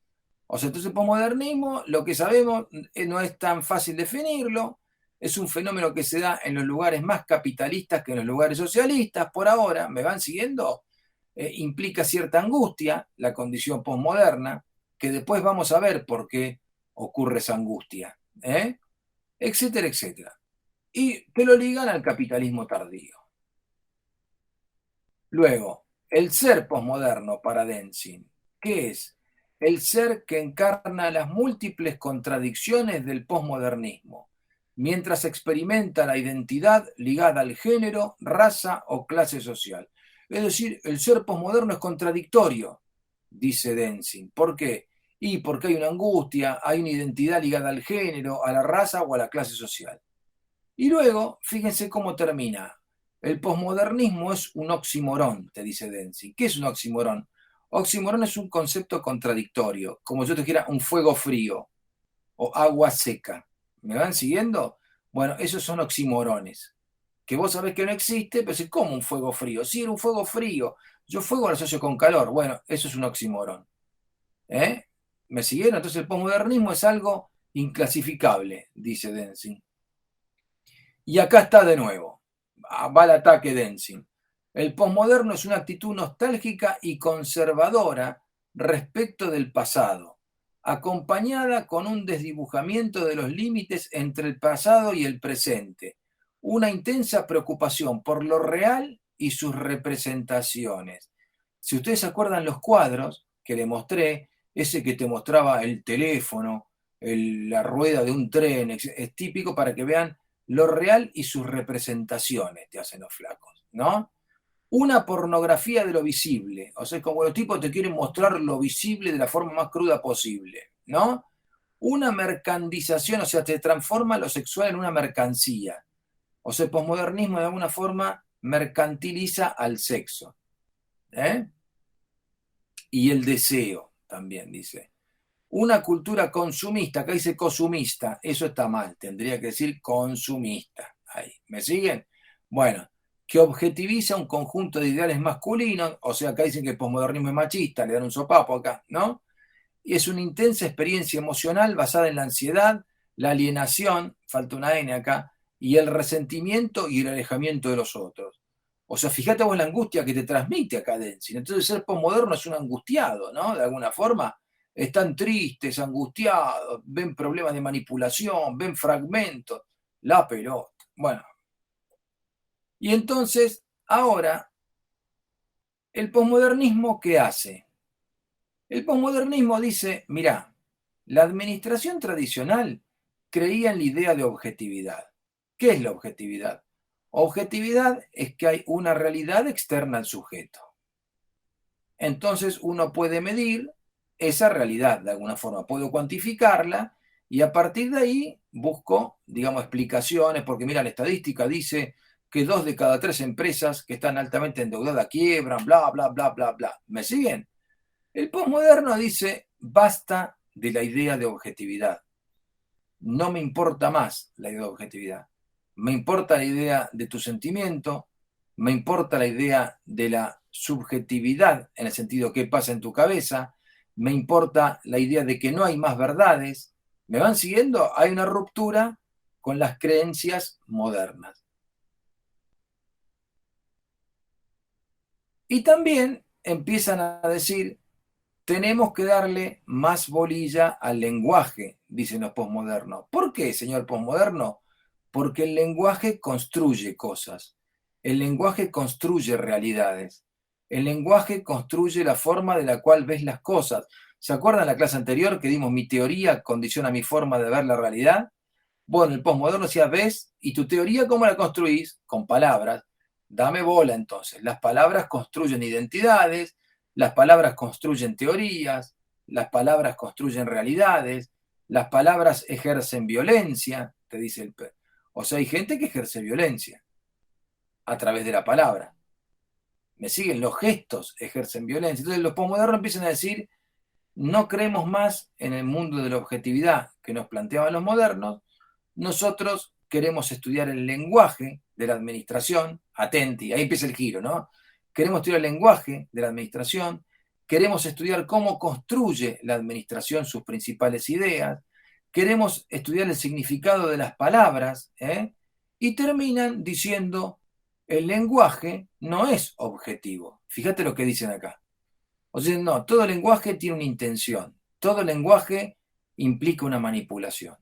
O sea, entonces posmodernismo, lo que sabemos no es tan fácil definirlo, es un fenómeno que se da en los lugares más capitalistas que en los lugares socialistas, por ahora, ¿me van siguiendo? Implica cierta angustia, la condición posmoderna, que después vamos a ver por qué ocurre esa angustia, etcétera, etcétera. Y te lo ligan al capitalismo tardío. Luego, el ser posmoderno para Denzin, ¿qué es? El ser que encarna las múltiples contradicciones del posmodernismo, mientras experimenta la identidad ligada al género, raza o clase social. Es decir, el ser posmoderno es contradictorio, dice Denzin. ¿Por qué? Y porque hay una angustia, hay una identidad ligada al género, a la raza o a la clase social. Y luego, fíjense cómo termina. El posmodernismo es un oxímoron, te dice Denzin. ¿Qué es un oxímoron? Oxímoron es un concepto contradictorio, como yo te dijera un fuego frío o agua seca. ¿Me van siguiendo? Bueno, esos son oxímorones, que vos sabés que no existe, pero es como un fuego frío. Sí, era un fuego frío. Yo fuego lo asocio con calor. Bueno, eso es un oxímoron. ¿Eh? ¿Me siguieron? Entonces el posmodernismo es algo inclasificable, dice Denzin. Y acá está de nuevo. Va al ataque Denzin. El posmoderno es una actitud nostálgica y conservadora respecto del pasado, acompañada con un desdibujamiento de los límites entre el pasado y el presente, una intensa preocupación por lo real y sus representaciones. Si ustedes se acuerdan los cuadros que le mostré, ese que te mostraba el teléfono, la rueda de un tren, es típico para que vean lo real y sus representaciones, te hacen los flacos, ¿no? Una pornografía de lo visible, o sea, como los tipos te quieren mostrar lo visible de la forma más cruda posible, ¿no? Una mercantilización, o sea, te transforma lo sexual en una mercancía. O sea, el posmodernismo de alguna forma mercantiliza al sexo. ¿Eh? Y el deseo también, dice. Una cultura consumista, acá dice consumista, eso está mal, tendría que decir consumista. Ahí, ¿me siguen? Bueno, que objetiviza un conjunto de ideales masculinos, o sea, acá dicen que el posmodernismo es machista, le dan un sopapo acá, ¿no? Y es una intensa experiencia emocional basada en la ansiedad, la alienación, falta una N acá, y el resentimiento y el alejamiento de los otros. O sea, fíjate vos la angustia que te transmite acá Denzin. Entonces, ser posmoderno es un angustiado, ¿no? De alguna forma, están tristes, angustiados, ven problemas de manipulación, ven fragmentos, la pelota. Bueno, y entonces, ahora ¿El posmodernismo qué hace? El posmodernismo dice, mirá, la administración tradicional creía en la idea de objetividad. ¿Qué es la objetividad? Objetividad es que hay una realidad externa al sujeto. Entonces uno puede medir esa realidad de alguna forma, puedo cuantificarla y a partir de ahí busco, digamos, explicaciones, porque mira, la estadística dice que 2 de cada 3 empresas que están altamente endeudadas quiebran, bla, bla, bla, bla, bla. ¿Me siguen? El posmoderno dice, basta de la idea de objetividad. No me importa más la idea de objetividad. Me importa la idea de tu sentimiento, me importa la idea de la subjetividad, en el sentido que pasa en tu cabeza, me importa la idea de que no hay más verdades. ¿Me van siguiendo? Hay una ruptura con las creencias modernas. Y también empiezan a decir, tenemos que darle más bolilla al lenguaje, dicen los posmodernos. ¿Por qué, señor posmoderno? Porque el lenguaje construye cosas, el lenguaje construye realidades, el lenguaje construye la forma de la cual ves las cosas. ¿Se acuerdan la clase anterior que dimos mi teoría condiciona mi forma de ver la realidad? Bueno, el posmoderno decía, ves, ¿y tu teoría cómo la construís? Con palabras. Dame bola entonces. Las palabras construyen identidades, las palabras construyen teorías, las palabras construyen realidades, las palabras ejercen violencia, te dice el... O sea, hay gente que ejerce violencia a través de la palabra. ¿Me siguen? Los gestos ejercen violencia. Entonces los posmodernos empiezan a decir, no creemos más en el mundo de la objetividad que nos planteaban los modernos, nosotros queremos estudiar el lenguaje de la administración, atenti, ahí empieza el giro, ¿no? Queremos estudiar el lenguaje de la administración, queremos estudiar cómo construye la administración sus principales ideas, queremos estudiar el significado de las palabras, y terminan diciendo, el lenguaje no es objetivo. Fíjate lo que dicen acá. O sea, no, todo lenguaje tiene una intención, todo lenguaje implica una manipulación.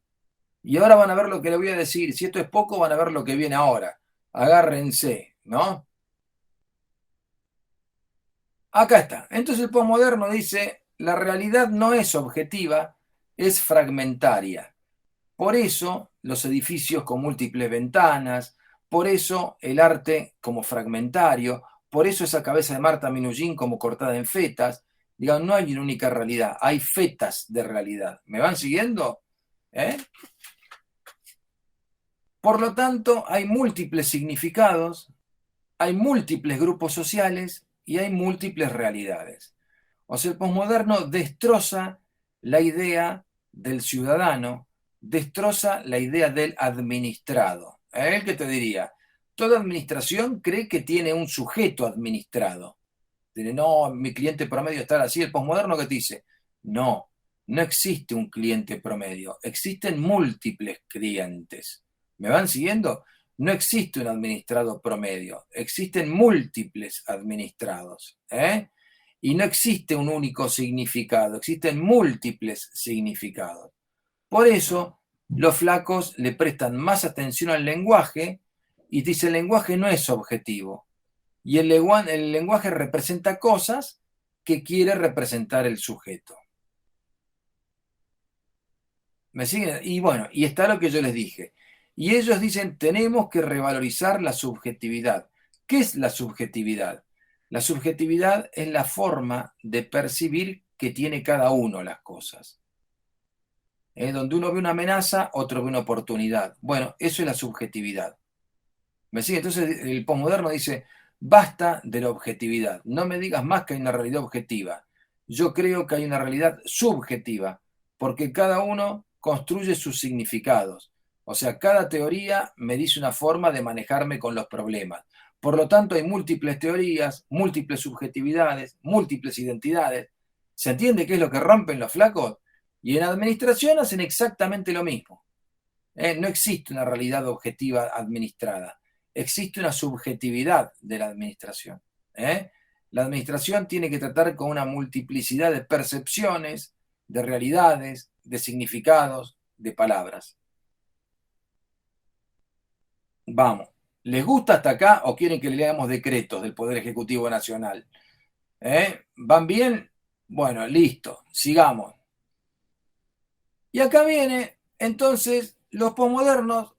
Y ahora van a ver lo que le voy a decir. Si esto es poco, van a ver lo que viene ahora. Agárrense, ¿no? Acá está. Entonces el posmoderno dice, la realidad no es objetiva, es fragmentaria. Por eso los edificios con múltiples ventanas, por eso el arte como fragmentario, por eso esa cabeza de Marta Minujín como cortada en fetas. Digan, no hay una única realidad, hay fetas de realidad. ¿Me van siguiendo? ¿Eh? Por lo tanto, hay múltiples significados, hay múltiples grupos sociales y hay múltiples realidades. O sea, el posmoderno destroza la idea del ciudadano, destroza la idea del administrado. ¿El que te diría? Toda administración cree que tiene un sujeto administrado. Dice, no, mi cliente promedio está así. El posmoderno que te dice, no, no existe un cliente promedio, existen múltiples clientes. ¿Me van siguiendo? No existe un administrado promedio, existen múltiples administrados. Y no existe un único significado, existen múltiples significados. Por eso, los flacos le prestan más atención al lenguaje y dice, el lenguaje no es objetivo. Y el lenguaje representa cosas que quiere representar el sujeto. ¿Me siguen? Y bueno, y está lo que yo les dije. Y ellos dicen, tenemos que revalorizar la subjetividad. ¿Qué es la subjetividad? La subjetividad es la forma de percibir que tiene cada uno las cosas. Donde uno ve una amenaza, otro ve una oportunidad. Bueno, eso es la subjetividad. ¿Me sigue? Entonces el posmoderno dice, basta de la objetividad. No me digas más que hay una realidad objetiva. Yo creo que hay una realidad subjetiva, porque cada uno construye sus significados. O sea, cada teoría me dice una forma de manejarme con los problemas. Por lo tanto, hay múltiples teorías, múltiples subjetividades, múltiples identidades. ¿Se entiende qué es lo que rompen los flacos? Y en administración hacen exactamente lo mismo. No existe una realidad objetiva administrada, existe una subjetividad de la administración. La administración tiene que tratar con una multiplicidad de percepciones, de realidades, de significados, de palabras. Vamos, ¿les gusta hasta acá o quieren que le leamos decretos del Poder Ejecutivo Nacional? ¿Van bien? Bueno, listo, sigamos. Y acá viene, entonces, los posmodernos,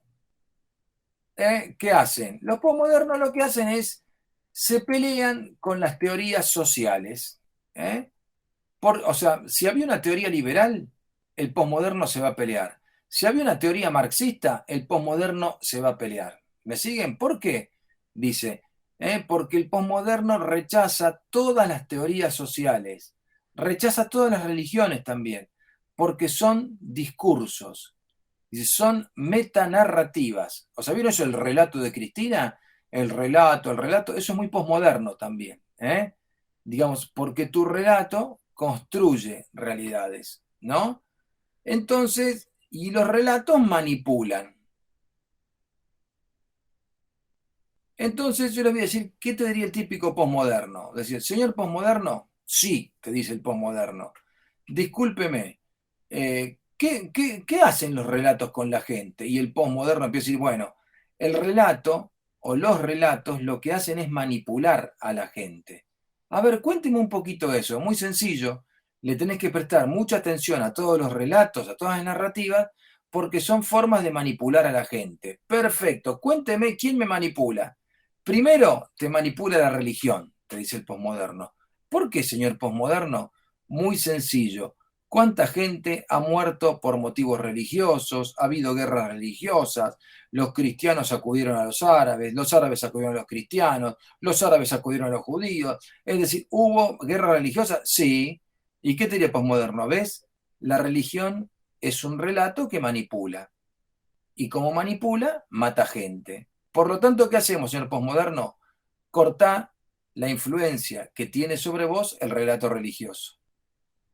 ¿qué hacen? Los posmodernos lo que hacen es, se pelean con las teorías sociales. ¿eh? O sea, si había una teoría liberal, el posmoderno se va a pelear. Si había una teoría marxista, el posmoderno se va a pelear. ¿Me siguen? ¿Por qué? Dice, porque el posmoderno rechaza todas las teorías sociales, rechaza todas las religiones también, porque son discursos, dice, son metanarrativas. O sea, ¿vieron eso, el relato de Cristina? El relato, eso es muy posmoderno también. Digamos, porque tu relato construye realidades, ¿no? Entonces, y los relatos manipulan. Entonces yo les voy a decir, ¿qué te diría el típico posmoderno? Decir, señor posmoderno, sí, te dice el posmoderno. Discúlpeme, ¿qué hacen los relatos con la gente? Y el posmoderno empieza a decir, bueno, el relato o los relatos lo que hacen es manipular a la gente. A ver, cuénteme un poquito eso, muy sencillo. Le tenés que prestar mucha atención a todos los relatos, a todas las narrativas, porque son formas de manipular a la gente. Perfecto, cuénteme quién me manipula. Primero, te manipula la religión, te dice el posmoderno. ¿Por qué, señor posmoderno? Muy sencillo. ¿Cuánta gente ha muerto por motivos religiosos? Ha habido guerras religiosas. Los cristianos acudieron a los árabes acudieron a los árabes acudieron a los judíos. Es decir, ¿hubo guerra religiosa? Sí. ¿Y qué te diría posmoderno? ¿Ves? La religión es un relato que manipula. Y como manipula, mata gente. Por lo tanto, ¿qué hacemos, señor posmoderno? Cortá la influencia que tiene sobre vos el relato religioso.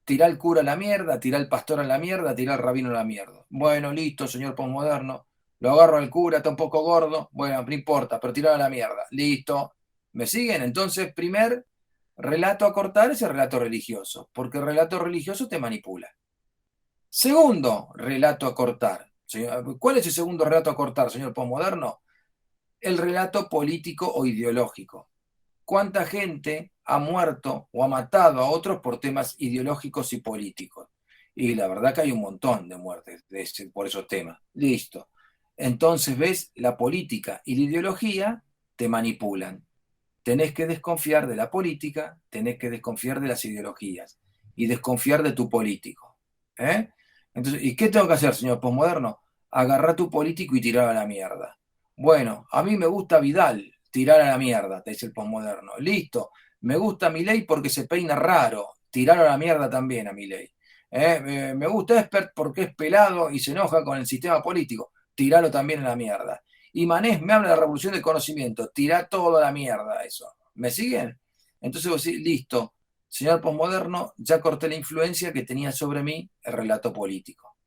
Tirá al cura a la mierda, tirá al pastor a la mierda, tirá al rabino a la mierda. Bueno, listo, señor posmoderno. Lo agarro al cura, está un poco gordo. Bueno, no importa, pero tirá a la mierda. Listo. ¿Me siguen? Entonces, primer relato a cortar es el relato religioso, porque el relato religioso te manipula. Segundo relato a cortar. ¿Cuál es el segundo relato a cortar, señor posmoderno? El relato político o ideológico. ¿Cuánta gente ha muerto o ha matado a otros por temas ideológicos y políticos? Y la verdad que hay un montón de muertes por esos temas. Listo. Entonces, ves, la política y la ideología te manipulan. Tenés que desconfiar de la política, tenés que desconfiar de las ideologías y desconfiar de tu político. ¿eh? Entonces, ¿y qué tengo que hacer, señor posmoderno? Agarrar tu político y tirar a la mierda. Bueno, a mí me gusta Vidal, tirar a la mierda, te dice el posmoderno. Listo, me gusta Milei porque se peina raro, tirar a la mierda también a Milei. Me gusta Espert porque es pelado y se enoja con el sistema político, tiralo también a la mierda. Y Manés me habla de la revolución del conocimiento, tirá todo a la mierda eso. ¿Me siguen? Entonces vos decís, listo, señor posmoderno, ya corté la influencia que tenía sobre mí el relato político.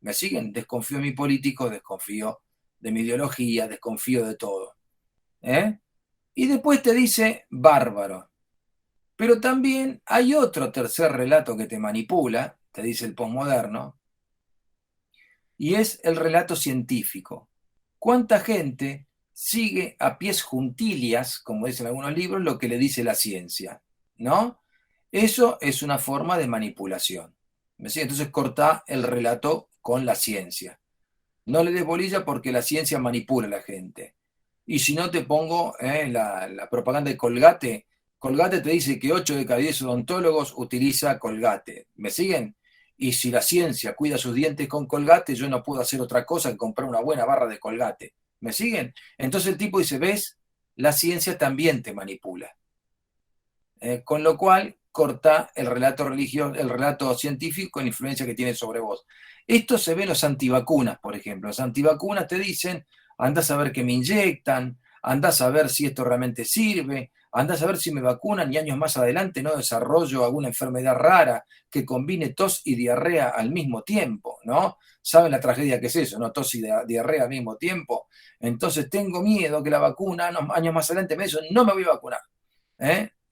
¿Me siguen? Desconfío de mi político, desconfío de mi ideología, desconfío de todo. Y después te dice bárbaro. Pero también hay otro tercer relato que te manipula, te dice el posmoderno, y es el relato científico. ¿Cuánta gente sigue a pies juntillas, como dicen algunos libros, lo que le dice la ciencia? ¿No? Eso es una forma de manipulación. Entonces corta el relato con la ciencia. No le des bolilla porque la ciencia manipula a la gente. Y si no te pongo la propaganda de Colgate, Colgate te dice que 8 de cada 10 odontólogos utiliza Colgate. ¿Me siguen? Y si la ciencia cuida sus dientes con Colgate, yo no puedo hacer otra cosa que comprar una buena barra de Colgate. ¿Me siguen? Entonces el tipo dice, ¿ves? La ciencia también te manipula. Con lo cual corta el relato religioso, el relato científico en influencia que tiene sobre vos. Esto se ve en los antivacunas, por ejemplo. Los antivacunas te dicen, andás a ver qué me inyectan, andás a ver si esto realmente sirve, andás a ver si me vacunan y años más adelante no desarrollo alguna enfermedad rara que combine tos y diarrea al mismo tiempo, ¿no? ¿Saben la tragedia que es eso, no? Tos y diarrea al mismo tiempo. Entonces tengo miedo que la vacuna, años más adelante me dicen, no me voy a vacunar.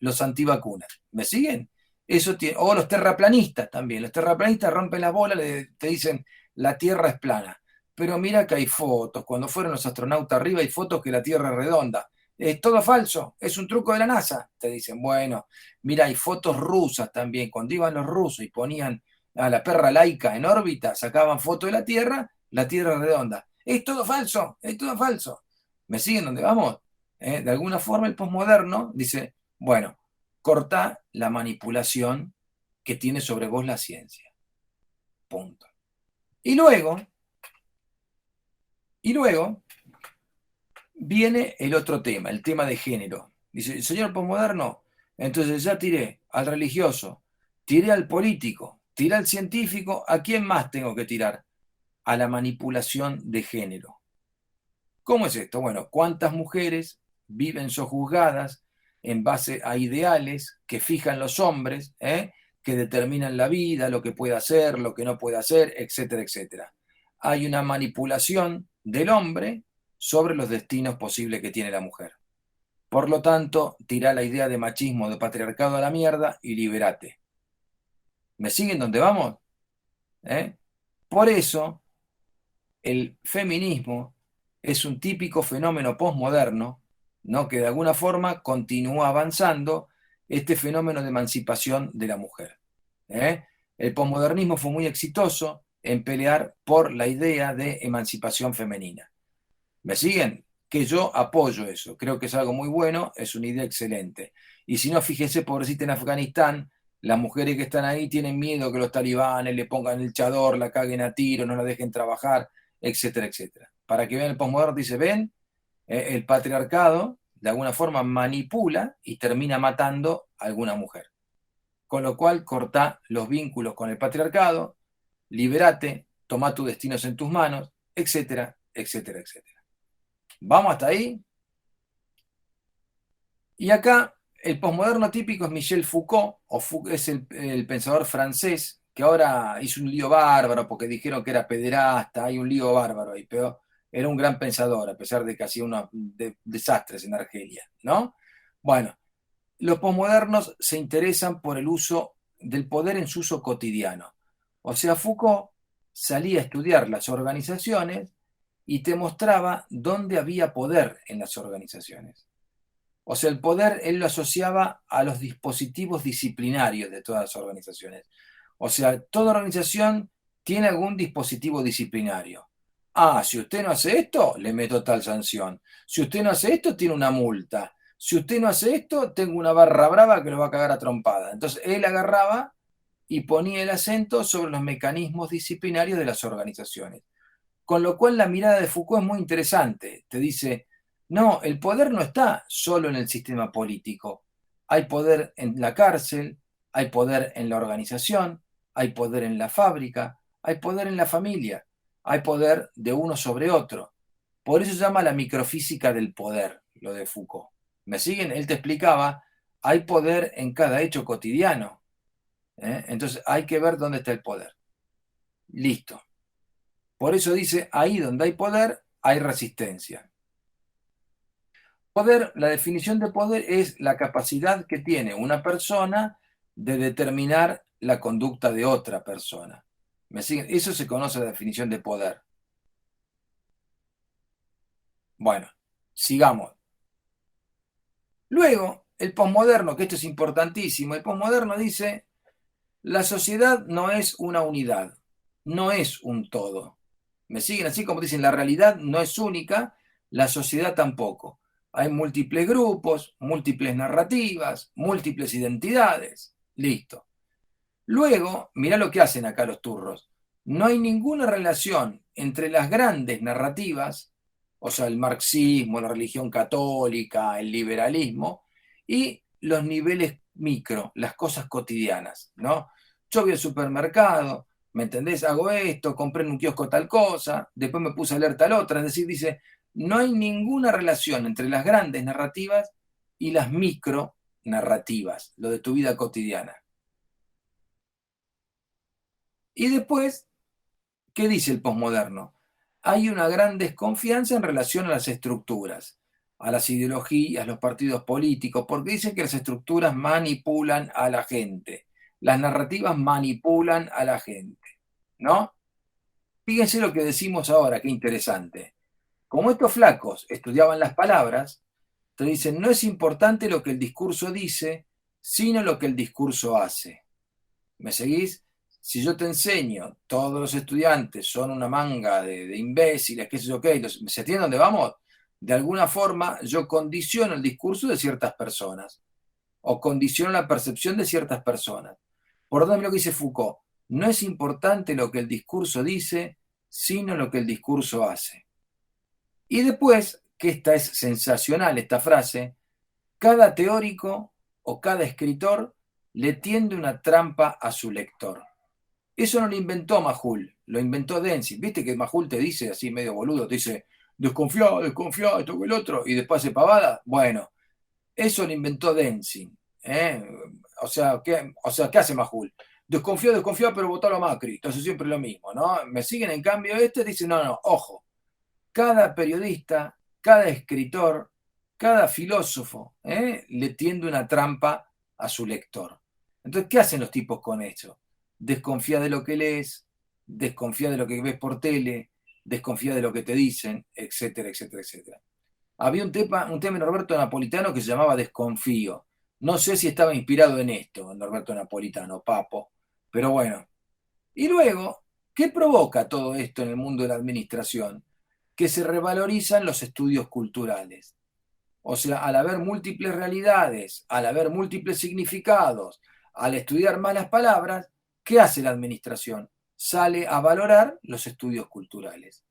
Los antivacunas. ¿Me siguen? Eso tiene, o los terraplanistas también. Los terraplanistas rompen la bola, te dicen la Tierra es plana. Pero mira que hay fotos. Cuando fueron los astronautas arriba hay fotos que la Tierra es redonda. es todo falso, es un truco de la NASA. Te dicen, bueno, mira, hay fotos rusas también. Cuando iban los rusos y ponían a la perra laica en órbita, sacaban fotos de la Tierra es redonda. Es todo falso, es todo falso. ¿Me siguen donde vamos? De alguna forma el posmoderno dice, bueno, corta la manipulación que tiene sobre vos la ciencia. Punto. Y luego viene el otro tema, el tema de género. Dice, el señor posmoderno, entonces ya tiré al religioso, tiré al político, tiré al científico, ¿a quién más tengo que tirar? A la manipulación de género. ¿Cómo es esto? Bueno, ¿cuántas mujeres viven sojuzgadas en base a ideales que fijan los hombres, que determinan la vida, lo que puede hacer, lo que no puede hacer, etcétera, etcétera? Hay una manipulación del hombre sobre los destinos posibles que tiene la mujer. Por lo tanto, tira la idea de machismo, de patriarcado a la mierda y liberate. ¿Me siguen donde vamos? Por eso, el feminismo es un típico fenómeno posmoderno, ¿no? Que de alguna forma continúa avanzando este fenómeno de emancipación de la mujer. El posmodernismo fue muy exitoso en pelear por la idea de emancipación femenina. ¿Me siguen? Que yo apoyo eso, creo que es algo muy bueno, es una idea excelente. Y si no, fíjense, pobrecita en Afganistán, las mujeres que están ahí tienen miedo que los talibanes le pongan el chador, la caguen a tiro, no la dejen trabajar, etcétera, etcétera. Para que vean el posmoderno, dice, ven, el patriarcado de alguna forma manipula y termina matando a alguna mujer. Con lo cual, corta los vínculos con el patriarcado, liberate, toma tus destinos en tus manos, etcétera, etcétera, etcétera. ¿Vamos hasta ahí? Y acá el posmoderno típico es Michel Foucault, es el pensador francés, que ahora hizo un lío bárbaro porque dijeron que era pederasta, hay un lío bárbaro ahí, pero era un gran pensador, a pesar de que hacía unos desastres en Argelia, ¿no? Bueno, los posmodernos se interesan por el uso del poder en su uso cotidiano. O sea, Foucault salía a estudiar las organizaciones y te mostraba dónde había poder en las organizaciones. O sea, el poder él lo asociaba a los dispositivos disciplinarios de todas las organizaciones. O sea, toda organización tiene algún dispositivo disciplinario. Ah, si usted no hace esto, le meto tal sanción. Si usted no hace esto, tiene una multa. Si usted no hace esto, tengo una barra brava que lo va a cagar a trompada. Entonces, él agarraba y ponía el acento sobre los mecanismos disciplinarios de las organizaciones. Con lo cual la mirada de Foucault es muy interesante. Te dice, no, el poder no está solo en el sistema político. Hay poder en la cárcel, hay poder en la organización, hay poder en la fábrica, hay poder en la familia, hay poder de uno sobre otro. Por eso se llama la microfísica del poder, lo de Foucault. ¿Me siguen? Él te explicaba, hay poder en cada hecho cotidiano. Entonces hay que ver dónde está el poder. Listo. Por eso dice, ahí donde hay poder, hay resistencia. Poder, la definición de poder es la capacidad que tiene una persona de determinar la conducta de otra persona. ¿Me siguen? Eso se conoce la definición de poder. Bueno, sigamos. Luego, el posmoderno, que esto es importantísimo, el posmoderno dice, la sociedad no es una unidad, no es un todo. ¿Me siguen? Así como dicen, la realidad no es única, la sociedad tampoco. Hay múltiples grupos, múltiples narrativas, múltiples identidades. Listo. Luego, mirá lo que hacen acá los turros. No hay ninguna relación entre las grandes narrativas, o sea, el marxismo, la religión católica, el liberalismo, y los niveles micro, las cosas cotidianas, ¿no? Yo voy al supermercado, ¿me entendés? Hago esto, compré en un kiosco tal cosa, después me puse a leer tal otra. Es decir, dice, no hay ninguna relación entre las grandes narrativas y las micro narrativas, lo de tu vida cotidiana. Y después, ¿qué dice el posmoderno? Hay una gran desconfianza en relación a las estructuras, a las ideologías, los partidos políticos, porque dicen que las estructuras manipulan a la gente, las narrativas manipulan a la gente, ¿no? Fíjense lo que decimos ahora, qué interesante. Como estos flacos estudiaban las palabras, te dicen, no es importante lo que el discurso dice, sino lo que el discurso hace. ¿Me seguís? Si yo te enseño, todos los estudiantes son una manga de imbéciles, qué sé yo qué, ¿se entiende dónde vamos? De alguna forma yo condiciono el discurso de ciertas personas o condiciono la percepción de ciertas personas. Por lo tanto, lo que dice Foucault, no es importante lo que el discurso dice, sino lo que el discurso hace. Y después, que esta es sensacional, esta frase, cada teórico o cada escritor le tiende una trampa a su lector. Eso no lo inventó Majul, lo inventó Denzin. ¿Viste que Majul te dice así medio boludo? Te dice, desconfía, desconfía, esto que el otro, y después hace pavada. Bueno, eso lo inventó Denzin. ¿Eh? ¿Qué hace Majul? Desconfía, desconfía, pero votalo a Macri. Entonces siempre lo mismo, ¿no? Me siguen en cambio dice, no, no, ojo. Cada periodista, cada escritor, cada filósofo le tiende una trampa a su lector. Entonces, ¿qué hacen los tipos con eso? Desconfía de lo que lees, desconfía de lo que ves por tele, desconfía de lo que te dicen, etcétera, etcétera, etcétera. Había un tema en Norberto Napolitano que se llamaba Desconfío. No sé si estaba inspirado en esto, en Norberto Napolitano, Papo, pero bueno. Y luego, ¿qué provoca todo esto en el mundo de la administración? Que se revalorizan los estudios culturales. O sea, al haber múltiples realidades, al haber múltiples significados, al estudiar malas palabras, ¿qué hace la administración? Sale a valorar los estudios culturales.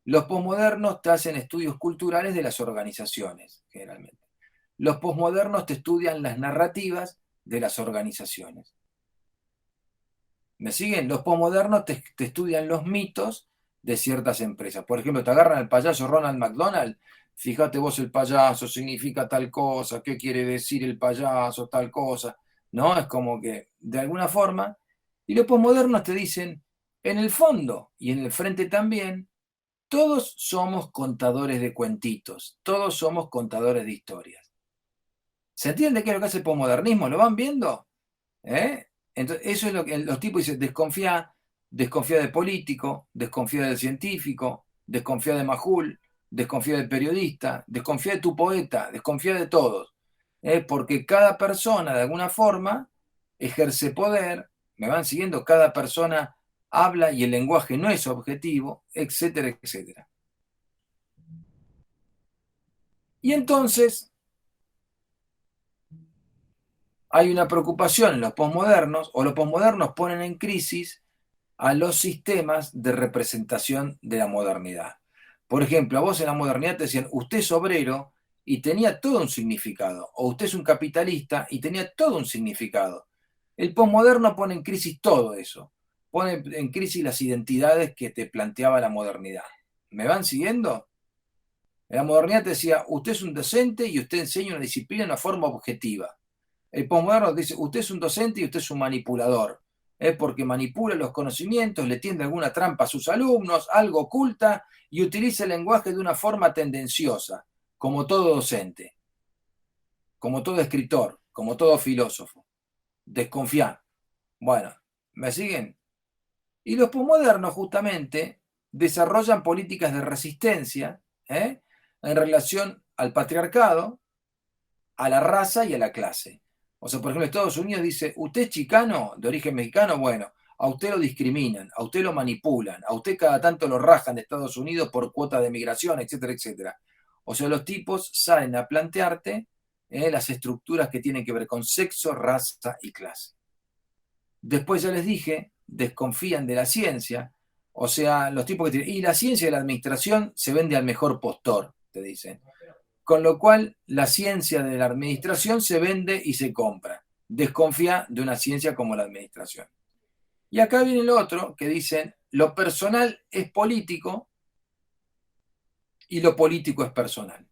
Los posmodernos te hacen estudios culturales de las organizaciones, generalmente. Los posmodernos te estudian las narrativas de las organizaciones. ¿Me siguen? Los posmodernos te estudian los mitos de ciertas empresas. Por ejemplo, te agarran al payaso Ronald McDonald. Fíjate vos, el payaso significa tal cosa, qué quiere decir el payaso, tal cosa. ¿No? Es como que, de alguna forma. Y los posmodernos te dicen, en el fondo y en el frente también, todos somos contadores de cuentitos, todos somos contadores de historias. ¿Se entiende qué es lo que hace el posmodernismo? ¿Lo van viendo? ¿Eh? Entonces, eso es lo que los tipos dicen, desconfía, desconfía del político, desconfía del científico, desconfía de Majul, desconfía del periodista, desconfía de tu poeta, desconfía de todos. Porque cada persona, de alguna forma, ejerce poder, me van siguiendo, cada persona habla y el lenguaje no es objetivo, etcétera, etcétera. Y entonces hay una preocupación en los posmodernos, o los posmodernos ponen en crisis a los sistemas de representación de la modernidad. Por ejemplo, a vos en la modernidad te decían, usted es obrero y tenía todo un significado, o usted es un capitalista y tenía todo un significado. El posmoderno pone en crisis todo eso, pone en crisis las identidades que te planteaba la modernidad. ¿Me van siguiendo? En la modernidad te decía, usted es un docente y usted enseña una disciplina de una forma objetiva. El posmoderno dice, usted es un docente y usted es un manipulador, porque manipula los conocimientos, le tiende alguna trampa a sus alumnos, algo oculta y utiliza el lenguaje de una forma tendenciosa, como todo docente, como todo escritor, como todo filósofo. Desconfiar. Bueno, ¿me siguen? Y los posmodernos justamente desarrollan políticas de resistencia en relación al patriarcado, a la raza y a la clase. O sea, por ejemplo, Estados Unidos dice, usted es chicano, de origen mexicano, bueno, a usted lo discriminan, a usted lo manipulan, a usted cada tanto lo rajan de Estados Unidos por cuota de migración, etcétera, etcétera. O sea, los tipos salen a plantearte las estructuras que tienen que ver con sexo, raza y clase. Después ya les dije, desconfían de la ciencia, o sea, los tipos que tienen, y la ciencia de la administración se vende al mejor postor, te dicen. Con lo cual, la ciencia de la administración se vende y se compra. Desconfía de una ciencia como la administración. Y acá viene el otro que dicen, lo personal es político y lo político es personal.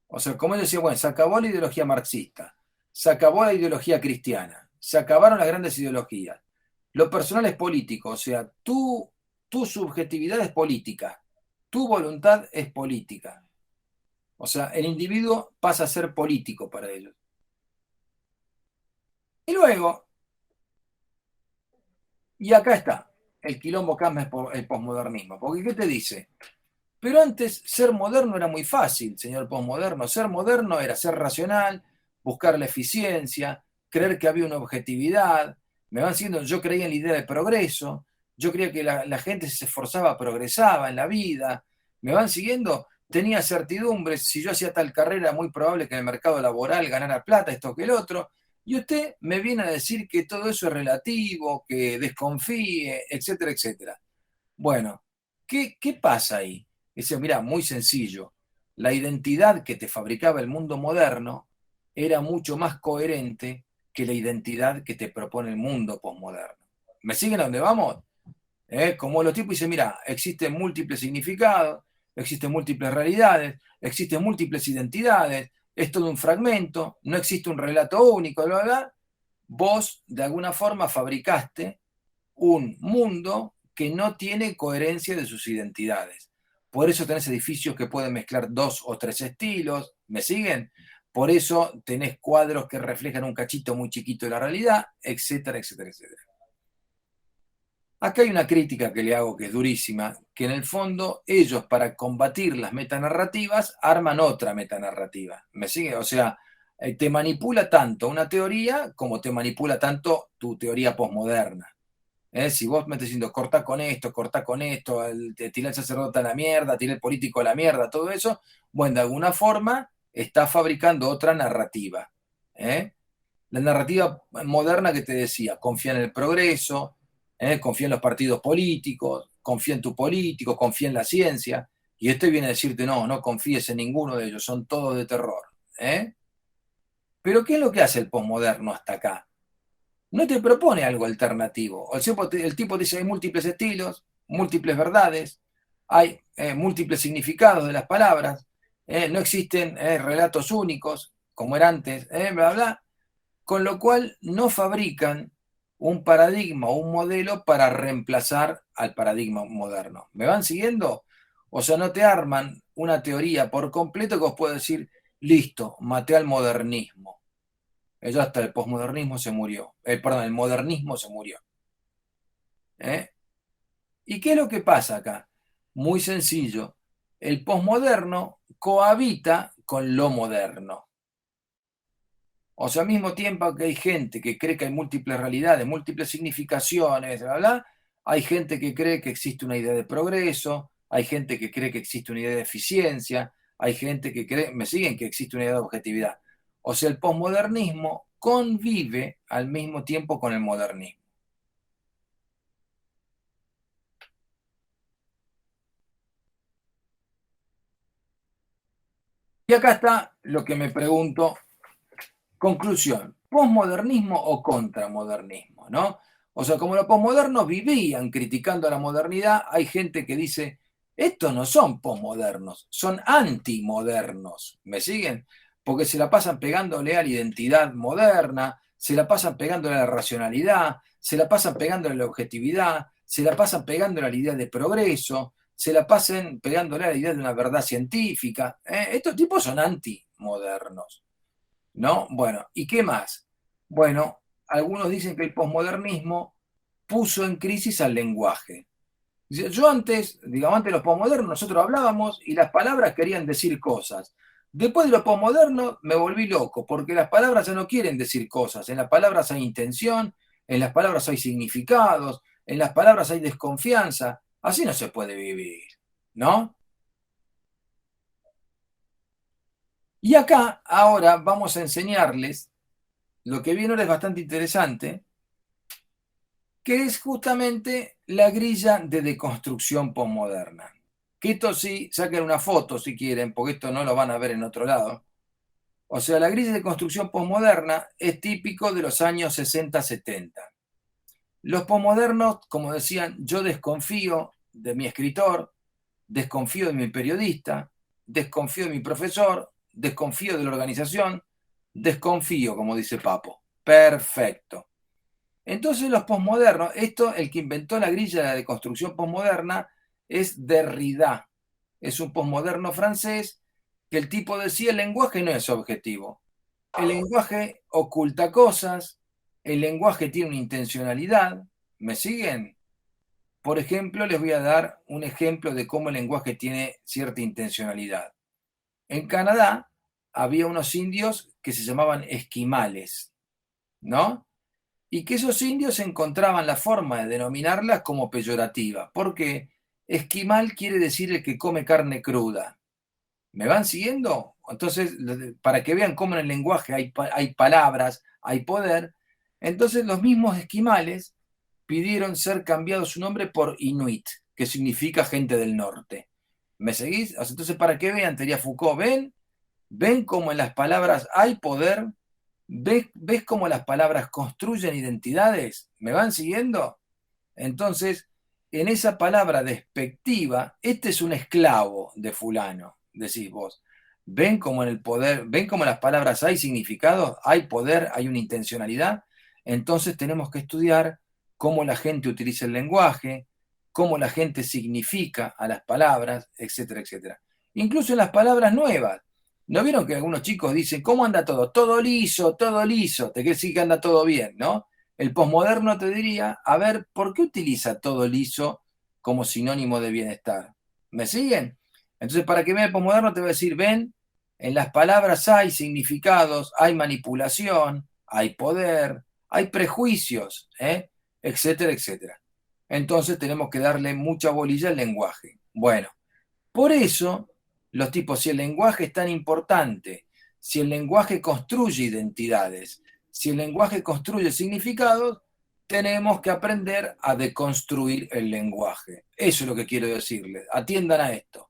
O sea, como él decía, bueno, se acabó la ideología marxista, se acabó la ideología cristiana, se acabaron las grandes ideologías. Lo personal es político, o sea, tu subjetividad es política, tu voluntad es política. O sea, el individuo pasa a ser político para ellos. Y luego, y acá está, el quilombo acá es el posmodernismo. Porque ¿qué te dice? Pero antes ser moderno era muy fácil, señor posmoderno. Ser moderno era ser racional, buscar la eficiencia, creer que había una objetividad. Me van diciendo, yo creía en la idea de progreso, yo creía que la gente si se esforzaba progresaba en la vida. Me van siguiendo, tenía certidumbres, si yo hacía tal carrera, muy probable que en el mercado laboral ganara plata, esto que el otro. Y usted me viene a decir que todo eso es relativo, que desconfíe, etcétera, etcétera. Bueno, ¿qué pasa ahí? Dice, mira, muy sencillo. La identidad que te fabricaba el mundo moderno era mucho más coherente que la identidad que te propone el mundo posmoderno. ¿Me siguen a dónde vamos? Como los tipos dicen, mira, existen múltiples significados, existen múltiples realidades, existen múltiples identidades, es todo un fragmento, no existe un relato único, bla, bla, bla. Vos, de alguna forma, fabricaste un mundo que no tiene coherencia de sus identidades. Por eso tenés edificios que pueden mezclar dos o tres estilos, ¿me siguen? Por eso tenés cuadros que reflejan un cachito muy chiquito de la realidad, etcétera, etcétera, etcétera. Acá hay una crítica que le hago que es durísima, que en el fondo ellos para combatir las metanarrativas arman otra metanarrativa. ¿Me sigue? O sea, te manipula tanto una teoría como te manipula tanto tu teoría posmoderna. Si vos me estás diciendo corta con esto, tirá el sacerdote a la mierda, tirá el político a la mierda, todo eso, bueno, de alguna forma está fabricando otra narrativa. ¿eh? La narrativa moderna que te decía, confía en el progreso, confía en los partidos políticos, confía en tu político, confía en la ciencia, y este viene a decirte, no, no confíes en ninguno de ellos, son todos de terror. ¿eh? Pero ¿qué es lo que hace el posmoderno hasta acá? No te propone algo alternativo. El tipo dice hay múltiples estilos, múltiples verdades, hay múltiples significados de las palabras, no existen relatos únicos, como era antes, bla, bla, con lo cual no fabrican un paradigma o un modelo para reemplazar al paradigma moderno. ¿Me van siguiendo? O sea, no te arman una teoría por completo que os puedo decir, listo, maté al modernismo. Ya hasta el posmodernismo se murió. Perdón, el modernismo se murió. ¿eh? ¿Y qué es lo que pasa acá? Muy sencillo. El posmoderno cohabita con lo moderno. O sea, al mismo tiempo que hay gente que cree que hay múltiples realidades, múltiples significaciones, bla, bla, hay gente que cree que existe una idea de progreso, hay gente que cree que existe una idea de eficiencia, hay gente que cree, me siguen, que existe una idea de objetividad. O sea, el posmodernismo convive al mismo tiempo con el modernismo. Y acá está lo que me pregunto. Conclusión, ¿posmodernismo o contramodernismo? ¿No? O sea, como los posmodernos vivían criticando a la modernidad, hay gente que dice, estos no son posmodernos, son antimodernos. ¿Me siguen? Porque se la pasan pegándole a la identidad moderna, se la pasan pegándole a la racionalidad, se la pasan pegándole a la objetividad, se la pasan pegándole a la idea de progreso, se la pasan pegándole a la idea de una verdad científica. Estos tipos son antimodernos. ¿No? Bueno, ¿y qué más? Bueno, algunos dicen que el posmodernismo puso en crisis al lenguaje. Yo antes, digamos, antes de los posmodernos, nosotros hablábamos y las palabras querían decir cosas. Después de los posmodernos me volví loco, porque las palabras ya no quieren decir cosas. En las palabras hay intención, en las palabras hay significados, en las palabras hay desconfianza. Así no se puede vivir, ¿no? Y acá ahora vamos a enseñarles lo que viene ahora es bastante interesante, que es justamente la grilla de deconstrucción posmoderna. Que esto sí, saquen una foto si quieren, porque esto no lo van a ver en otro lado. O sea, la grilla de construcción posmoderna es típico de los años 60-70. Los posmodernos, como decían, yo desconfío de mi escritor, desconfío de mi periodista, desconfío de mi profesor, desconfío de la organización, desconfío, como dice Papo. Perfecto. Entonces los posmodernos, esto, el que inventó la grilla de construcción posmoderna es Derrida. Es un posmoderno francés que el tipo decía el lenguaje no es objetivo. El lenguaje oculta cosas, el lenguaje tiene una intencionalidad. ¿Me siguen? por ejemplo, les voy a dar un ejemplo de cómo el lenguaje tiene cierta intencionalidad. En Canadá había unos indios que se llamaban esquimales, ¿no? Y que esos indios encontraban la forma de denominarlas como peyorativa, porque esquimal quiere decir el que come carne cruda. ¿Me van siguiendo? Entonces, para que vean cómo en el lenguaje hay palabras, hay poder, entonces los mismos esquimales pidieron ser cambiado su nombre por Inuit, que significa gente del norte. ¿Me seguís? Entonces, para que vean, teoría Foucault, ¿ven cómo en las palabras hay poder? ¿Ves cómo las palabras construyen identidades? ¿Me van siguiendo? Entonces, en esa palabra despectiva, este es un esclavo de fulano, decís vos. ¿Ven cómo en el poder, ven cómo en las palabras hay significado, hay poder, hay una intencionalidad? Entonces tenemos que estudiar cómo la gente utiliza el lenguaje, cómo la gente significa a las palabras, etcétera, etcétera. Incluso en las palabras nuevas. ¿No vieron que algunos chicos dicen, ¿cómo anda todo? Todo liso, todo liso. Te quiere decir que anda todo bien, ¿no? El posmoderno te diría, a ver, ¿por qué utiliza todo liso como sinónimo de bienestar? ¿Me siguen? Entonces, para que vean el posmoderno, te voy a decir, ven, en las palabras hay significados, hay manipulación, hay poder, hay prejuicios, etcétera, etcétera. Entonces, tenemos que darle mucha bolilla al lenguaje. Bueno, por eso, los tipos, si el lenguaje es tan importante, si el lenguaje construye identidades, si el lenguaje construye significados, tenemos que aprender a deconstruir el lenguaje. Eso es lo que quiero decirles. Atiendan a esto.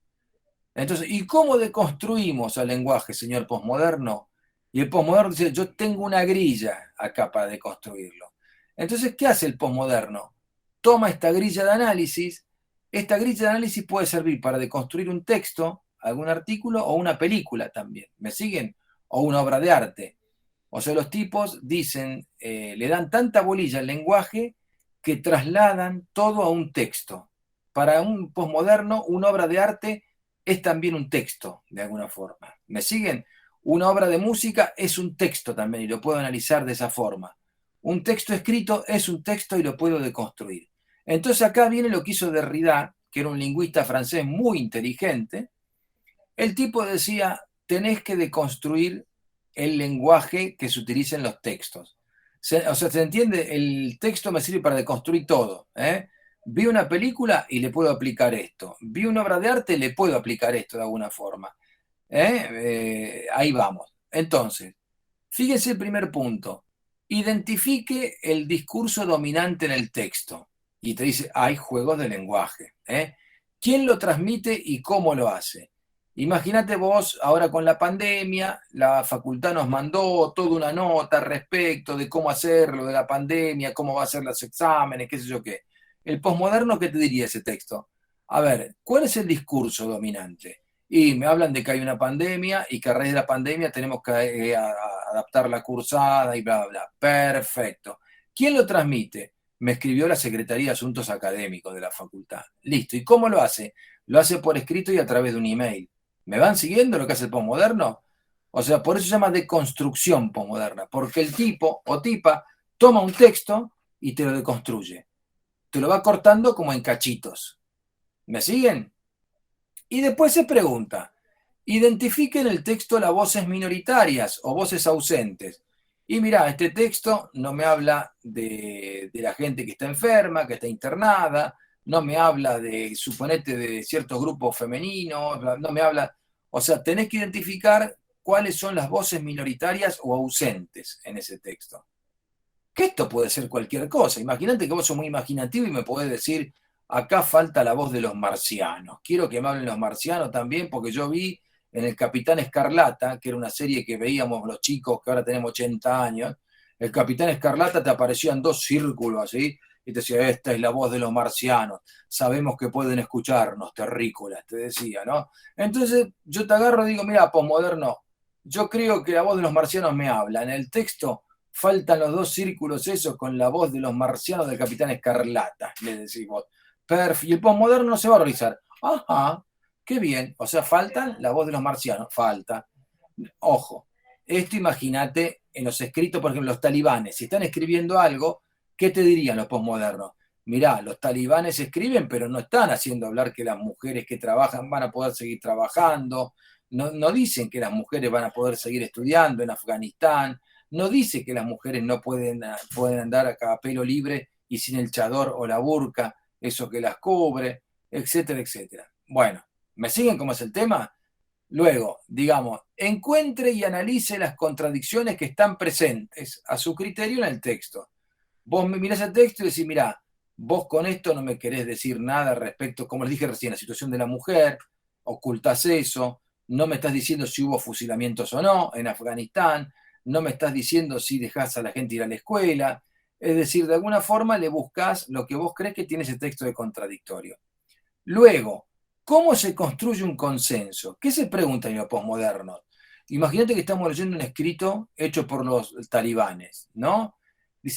Entonces, ¿y cómo deconstruimos al lenguaje, señor posmoderno? Y el posmoderno dice, yo tengo una grilla acá para deconstruirlo. Entonces, ¿qué hace el posmoderno? Toma esta grilla de análisis. Esta grilla de análisis puede servir para deconstruir un texto, algún artículo o una película también. ¿Me siguen? O una obra de arte. O sea, los tipos dicen, le dan tanta bolilla al lenguaje que trasladan todo a un texto. Para un posmoderno, una obra de arte es también un texto, de alguna forma. ¿Me siguen? Una obra de música es un texto también y lo puedo analizar de esa forma. Un texto escrito es un texto y lo puedo deconstruir. Entonces acá viene lo que hizo Derrida, que era un lingüista francés muy inteligente. El tipo decía, tenés que deconstruir el lenguaje que se utiliza en los textos. O sea, ¿se entiende? El texto me sirve para deconstruir todo. Vi una película y le puedo aplicar esto. Vi una obra de arte y le puedo aplicar esto de alguna forma. Ahí vamos. Entonces, fíjese el primer punto. Identifique el discurso dominante en el texto. Y te dice, hay juegos de lenguaje. ¿Quién lo transmite y cómo lo hace? Imagínate vos, ahora con la pandemia, la facultad nos mandó toda una nota respecto de cómo hacerlo, de la pandemia, cómo va a ser los exámenes, qué sé yo qué. El posmoderno, ¿qué te diría ese texto? A ver, ¿cuál es el discurso dominante? Y me hablan de que hay una pandemia y que a raíz de la pandemia tenemos que adaptar la cursada y bla, bla, bla. Perfecto. ¿Quién lo transmite? Me escribió la Secretaría de Asuntos Académicos de la facultad. Listo. ¿Y cómo lo hace? Lo hace por escrito y a través de un email. ¿Me van siguiendo lo que hace el posmoderno? O sea, por eso se llama deconstrucción posmoderna, porque el tipo o tipa toma un texto y te lo deconstruye. Te lo va cortando como en cachitos. ¿Me siguen? Y después se pregunta, identifique en el texto las voces minoritarias o voces ausentes. Y mira, este texto no me habla de la gente que está enferma, que está internada, no me habla de, suponete, de ciertos grupos femeninos, no me habla, o sea, tenés que identificar cuáles son las voces minoritarias o ausentes en ese texto. Que esto puede ser cualquier cosa. Imagínate que vos sos muy imaginativo y me podés decir, acá falta la voz de los marcianos. Quiero que me hablen los marcianos también, porque yo vi en el Capitán Escarlata, que era una serie que veíamos los chicos que ahora tenemos 80 años, el Capitán Escarlata te aparecían dos círculos así, y te decía, esta es la voz de los marcianos, sabemos que pueden escucharnos, terrícolas, te decía, ¿no? Entonces yo te agarro y digo, mira, posmoderno, yo creo que la voz de los marcianos me habla. En el texto faltan los dos círculos esos con la voz de los marcianos del Capitán Escarlata, le decís vos. Y el posmoderno no se va a realizar. Ajá, qué bien. O sea, faltan la voz de los marcianos. Falta. Ojo, esto imagínate en los escritos, por ejemplo, los talibanes. Si están escribiendo algo, ¿qué te dirían los posmodernos? mirá, los talibanes escriben, pero no están haciendo hablar que las mujeres que trabajan van a poder seguir trabajando, no dicen que las mujeres van a poder seguir estudiando en Afganistán, no dice que las mujeres no pueden andar a pelo libre y sin el chador o la burka, eso que las cubre, etcétera, etcétera. Bueno, ¿me siguen cómo es el tema? Luego, digamos, encuentre y analice las contradicciones que están presentes a su criterio en el texto. Vos me mirás el texto y decís, mirá, vos con esto no me querés decir nada respecto, como les dije recién, la situación de la mujer, ocultás eso, no me estás diciendo si hubo fusilamientos o no en Afganistán, no me estás diciendo si dejás a la gente ir a la escuela, es decir, de alguna forma le buscás lo que vos crees que tiene ese texto de contradictorio. Luego, ¿cómo se construye un consenso? ¿Qué se pregunta en los posmodernos? Imagínate que estamos leyendo un escrito hecho por los talibanes, ¿no?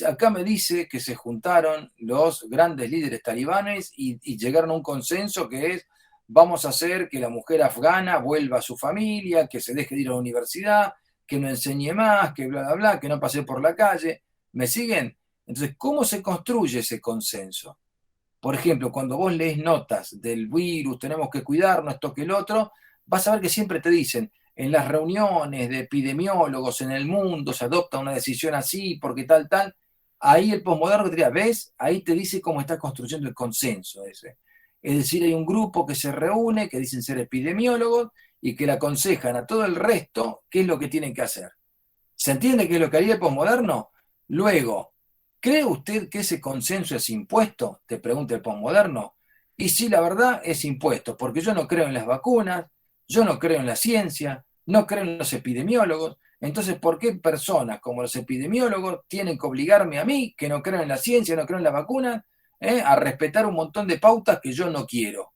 Acá me dice que se juntaron los grandes líderes talibanes y llegaron a un consenso que es, vamos a hacer que la mujer afgana vuelva a su familia, que se deje de ir a la universidad, que no enseñe más, que bla, bla, bla, que no pase por la calle. ¿Me siguen? Entonces, ¿cómo se construye ese consenso? Por ejemplo, cuando vos lees notas del virus, tenemos que cuidarnos, esto que el otro, vas a ver que siempre te dicen, en las reuniones de epidemiólogos en el mundo se adopta una decisión así, porque tal, tal. Ahí el posmoderno te diría, ¿ves? Ahí te dice cómo está construyendo el consenso ese. Es decir, hay un grupo que se reúne, que dicen ser epidemiólogos, y que le aconsejan a todo el resto qué es lo que tienen que hacer. ¿Se entiende qué es lo que haría el posmoderno? Luego, ¿cree usted que ese consenso es impuesto? Te pregunta el posmoderno. Y sí, la verdad es impuesto, porque yo no creo en las vacunas, yo no creo en la ciencia, no creo en los epidemiólogos. Entonces, ¿por qué personas como los epidemiólogos tienen que obligarme a mí, que no creo en la ciencia, no creo en las vacunas, a respetar un montón de pautas que yo no quiero?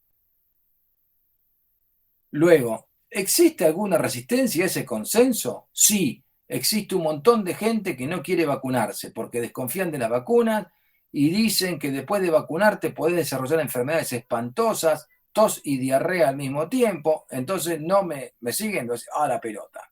Luego, ¿existe alguna resistencia a ese consenso? Sí, existe un montón de gente que no quiere vacunarse porque desconfían de las vacunas y dicen que después de vacunarte podés desarrollar enfermedades espantosas, tos y diarrea al mismo tiempo. Entonces no me siguen, a la pelota.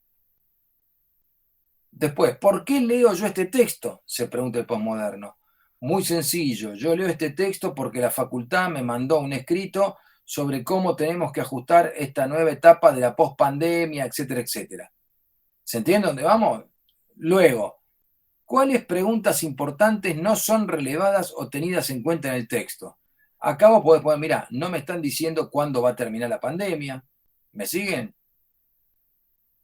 Después, ¿por qué leo yo este texto? Se pregunta el posmoderno. Muy sencillo, yo leo este texto porque la facultad me mandó un escrito sobre cómo tenemos que ajustar esta nueva etapa de la pospandemia, etcétera, etcétera. ¿Se entiende dónde vamos? Luego, ¿cuáles preguntas importantes no son relevadas o tenidas en cuenta en el texto? Acá vos podés poner, mirá, no me están diciendo cuándo va a terminar la pandemia. ¿Me siguen?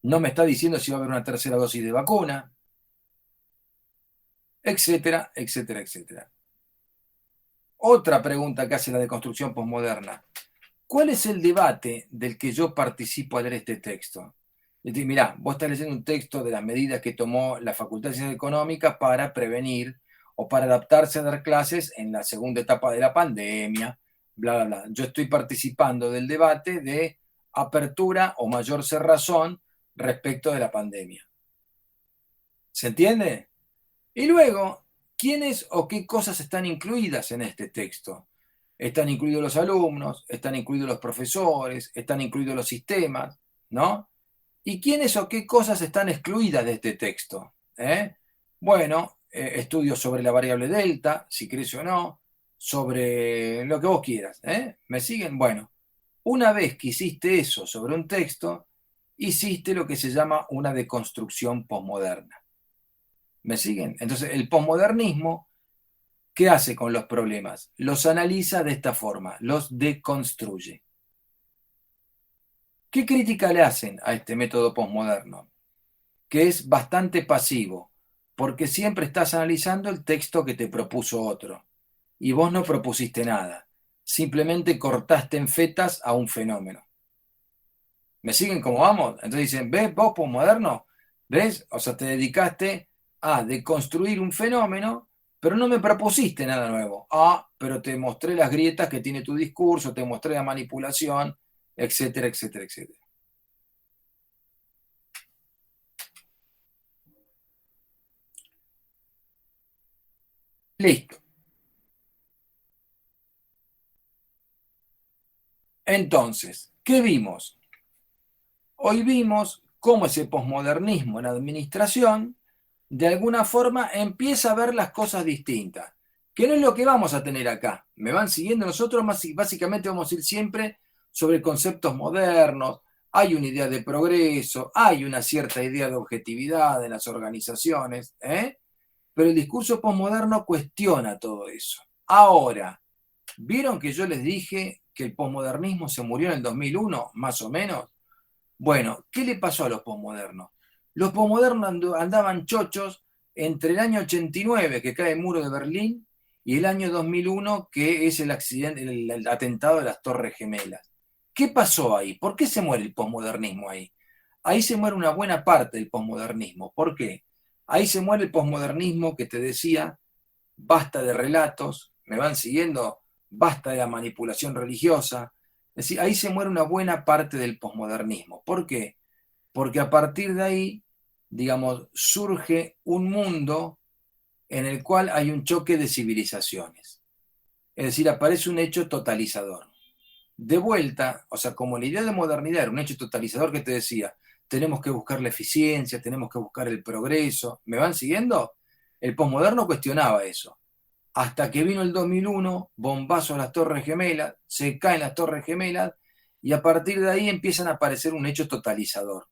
No me está diciendo si va a haber una tercera dosis de vacuna, etcétera, etcétera, etcétera. Otra pregunta que hace la deconstrucción posmoderna. ¿Cuál es el debate del que yo participo al leer este texto? Es decir, mirá, vos estás leyendo un texto de las medidas que tomó la Facultad de Ciencias Económicas para prevenir o para adaptarse a dar clases en la segunda etapa de la pandemia, bla, bla, bla. Yo estoy participando del debate de apertura o mayor cerrazón respecto de la pandemia. ¿Se entiende? Y luego, ¿quiénes o qué cosas están incluidas en este texto? Están incluidos los alumnos, están incluidos los profesores, están incluidos los sistemas, ¿no? ¿Y quiénes o qué cosas están excluidas de este texto? Bueno, estudios sobre la variable delta, si crece o no, sobre lo que vos quieras. ¿Me siguen? Bueno, una vez que hiciste eso sobre un texto, hiciste lo que se llama una deconstrucción posmoderna. ¿Me siguen? Entonces, el posmodernismo, ¿qué hace con los problemas? Los analiza de esta forma, los deconstruye. ¿Qué crítica le hacen a este método posmoderno? Que es bastante pasivo, porque siempre estás analizando el texto que te propuso otro. Y vos no propusiste nada, simplemente cortaste en fetas a un fenómeno. ¿Me siguen cómo vamos? Entonces dicen, ¿ves vos posmoderno? ¿Ves? O sea, te dedicaste a deconstruir un fenómeno, pero no me propusiste nada nuevo. Ah, pero te mostré las grietas que tiene tu discurso, te mostré la manipulación, etcétera, etcétera, etcétera. Listo. Entonces, ¿qué vimos? Hoy vimos cómo ese posmodernismo en la administración de alguna forma empieza a ver las cosas distintas. que no es lo que vamos a tener acá. ¿Me van siguiendo? Nosotros básicamente vamos a ir siempre sobre conceptos modernos, hay una idea de progreso, hay una cierta idea de objetividad en las organizaciones, ¿eh? Pero el discurso posmoderno cuestiona todo eso. Ahora, ¿vieron que yo les dije que el posmodernismo se murió en el 2001, más o menos? Bueno, ¿qué le pasó a los posmodernos? Los posmodernos andaban chochos entre el año 89, que cae el muro de Berlín, y el año 2001, que es el accidente, el atentado de las Torres Gemelas. ¿Qué pasó ahí? ¿Por qué se muere el posmodernismo ahí? Ahí se muere una buena parte del posmodernismo. ¿Por qué? Ahí se muere el posmodernismo que te decía, basta de relatos, me van siguiendo, basta de la manipulación religiosa. Es decir, ahí se muere una buena parte del posmodernismo. ¿Por qué? Porque a partir de ahí, digamos, surge un mundo en el cual hay un choque de civilizaciones. Es decir, aparece un hecho totalizador. De vuelta, o sea, como la idea de modernidad era un hecho totalizador que te decía, tenemos que buscar la eficiencia, tenemos que buscar el progreso, ¿me van siguiendo? El posmoderno cuestionaba eso. Hasta que vino el 2001, bombazo a las Torres Gemelas, se caen las Torres Gemelas y a partir de ahí empiezan a aparecer un hecho totalizador.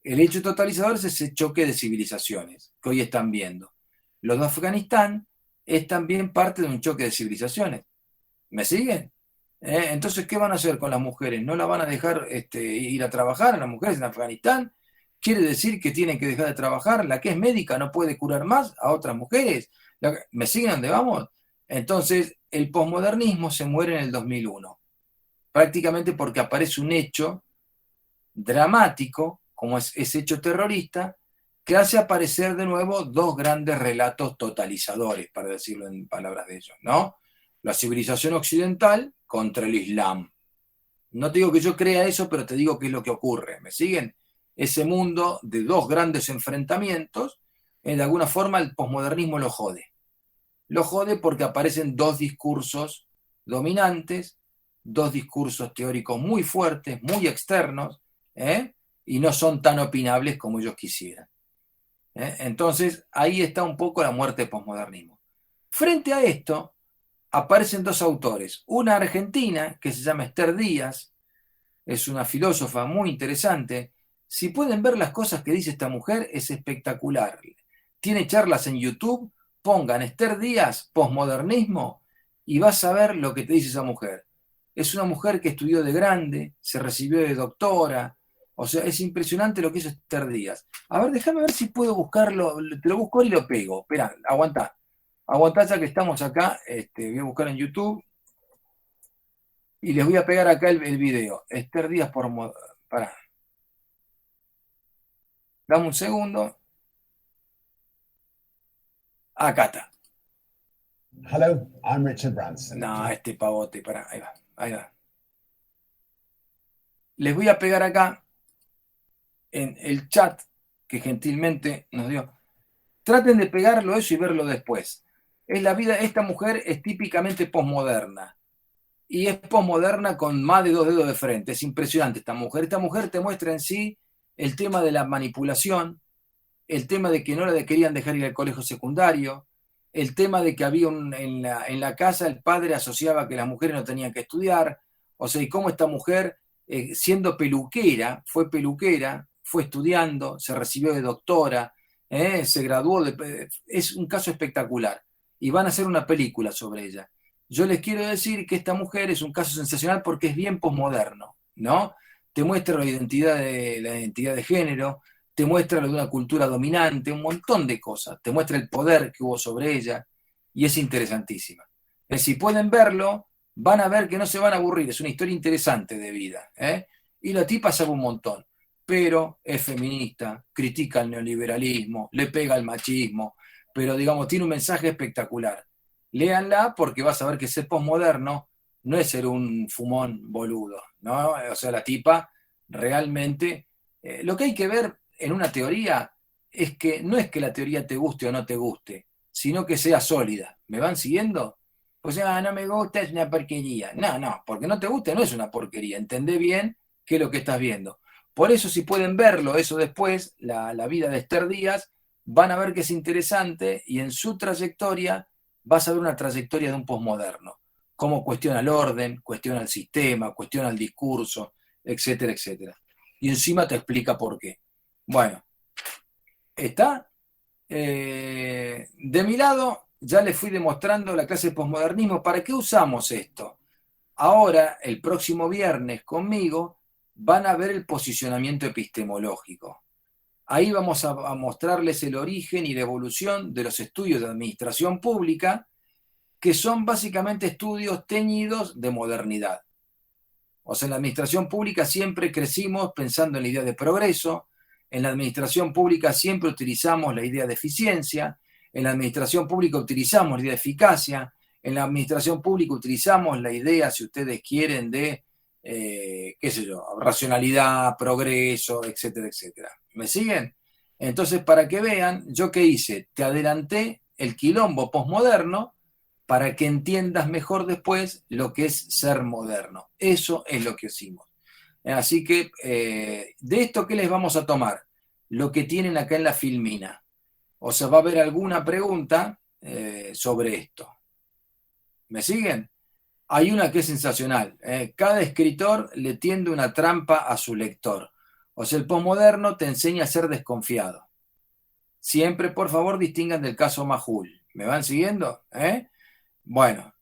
El hecho totalizador es ese choque de civilizaciones que hoy están viendo. Lo de Afganistán es también parte de un choque de civilizaciones. ¿Me siguen? Entonces, ¿qué van a hacer con las mujeres? ¿No las van a dejar ir a trabajar a las mujeres en Afganistán? ¿Quiere decir que tienen que dejar de trabajar? ¿La que es médica no puede curar más a otras mujeres? ¿Me siguen dónde vamos? Entonces, el posmodernismo se muere en el 2001, prácticamente porque aparece un hecho dramático, como es ese hecho terrorista, que hace aparecer de nuevo dos grandes relatos totalizadores, para decirlo en palabras de ellos, ¿no? La civilización occidental contra el Islam. No te digo que yo crea eso, pero te digo qué es lo que ocurre. ¿Me siguen? Ese mundo de dos grandes enfrentamientos, de alguna forma el posmodernismo lo jode. Lo jode porque aparecen dos discursos dominantes, dos discursos teóricos muy fuertes, muy externos, ¿eh? Y no son tan opinables como ellos quisieran. Entonces, ahí está un poco la muerte del posmodernismo. Frente a esto, aparecen dos autores. Una argentina, que se llama Esther Díaz, es una filósofa muy interesante. Si pueden ver las cosas que dice esta mujer, es espectacular. Tiene charlas en YouTube, pongan Esther Díaz, posmodernismo, y vas a ver lo que te dice esa mujer. Es una mujer que estudió de grande, se recibió de doctora, o sea, es impresionante lo que es Esther Díaz. A ver, déjame ver si puedo buscarlo, te lo busco y lo pego. Espera, aguantá. Aguantá ya que estamos acá, voy a buscar en YouTube y les voy a pegar acá el video. Esther Díaz por... Pará. Dame un segundo. Acá está. Hello, I'm Richard Branson. No, este pavote, pará, ahí va, ahí va. Les voy a pegar acá en el chat que gentilmente nos dio. Traten de pegarlo eso y verlo después. Es la vida, esta mujer es típicamente posmoderna. Y es posmoderna con más de 2 dedos de frente. Es impresionante esta mujer. Esta mujer te muestra en sí el tema de la manipulación, el tema de que no la querían dejar ir al colegio secundario, el tema de que había en la casa el padre asociaba que las mujeres no tenían que estudiar, o sea, y cómo esta mujer, siendo peluquera, fue estudiando, se recibió de doctora, se graduó, es un caso espectacular, y van a hacer una película sobre ella. Yo les quiero decir que esta mujer es un caso sensacional porque es bien posmoderno, ¿no? Te muestra la identidad de género, te muestra lo de una cultura dominante, un montón de cosas, te muestra el poder que hubo sobre ella y es interesantísima. Si pueden verlo, van a ver que no se van a aburrir, es una historia interesante de vida. Y la tipa sabe un montón, pero es feminista, critica el neoliberalismo, le pega al machismo, pero digamos, tiene un mensaje espectacular. Léanla porque vas a ver que ser posmoderno no es ser un fumón boludo, ¿no? O sea, la tipa realmente... lo que hay que ver en una teoría es que no es que la teoría te guste o no te guste, sino que sea sólida. ¿Me van siguiendo? O sea, no me gusta, es una porquería. No, no, porque no te guste no es una porquería. Entendé bien qué es lo que estás viendo. Por eso, si pueden verlo, eso después, la vida de Esther Díaz, van a ver que es interesante y en su trayectoria vas a ver una trayectoria de un posmoderno, cómo cuestiona el orden, cuestiona el sistema, cuestiona el discurso, etcétera, etcétera. Y encima te explica por qué. Bueno, está. De mi lado, ya les fui demostrando la clase de posmodernismo. ¿Para qué usamos esto? Ahora, el próximo viernes conmigo, van a ver el posicionamiento epistemológico. Ahí vamos a mostrarles el origen y la evolución de los estudios de administración pública, que son básicamente estudios teñidos de modernidad. O sea, en la administración pública siempre crecimos pensando en la idea de progreso, en la administración pública siempre utilizamos la idea de eficiencia, en la administración pública utilizamos la idea de eficacia, en la administración pública utilizamos la idea, si ustedes quieren, de, qué sé yo, racionalidad, progreso, etcétera, etcétera. ¿Me siguen? Entonces, para que vean, ¿yo qué hice? Te adelanté el quilombo posmoderno para que entiendas mejor después lo que es ser moderno. Eso es lo que hicimos. Así que, de esto, ¿qué les vamos a tomar? Lo que tienen acá en la filmina. O sea, va a haber alguna pregunta sobre esto. ¿Me siguen? Hay una que es sensacional. Cada escritor le tiende una trampa a su lector. O sea, el posmoderno te enseña a ser desconfiado. Siempre, por favor, distingan del caso Majul. ¿Me van siguiendo? Bueno,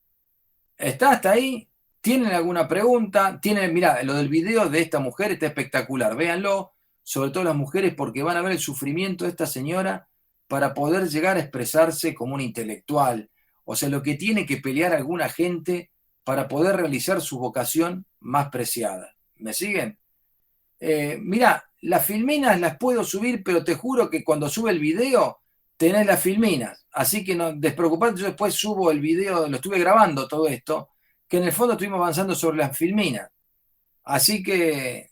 ¿está hasta ahí? ¿Tienen alguna pregunta? Mirá, lo del video de esta mujer está espectacular. Véanlo, sobre todo las mujeres, porque van a ver el sufrimiento de esta señora para poder llegar a expresarse como un intelectual. O sea, lo que tiene que pelear alguna gente para poder realizar su vocación más preciada. ¿Me siguen? Mirá, las filminas las puedo subir, pero te juro que cuando sube el video tenés las filminas. Así que no despreocupate, yo después subo el video, lo estuve grabando todo esto, que en el fondo estuvimos avanzando sobre las filminas. Así que,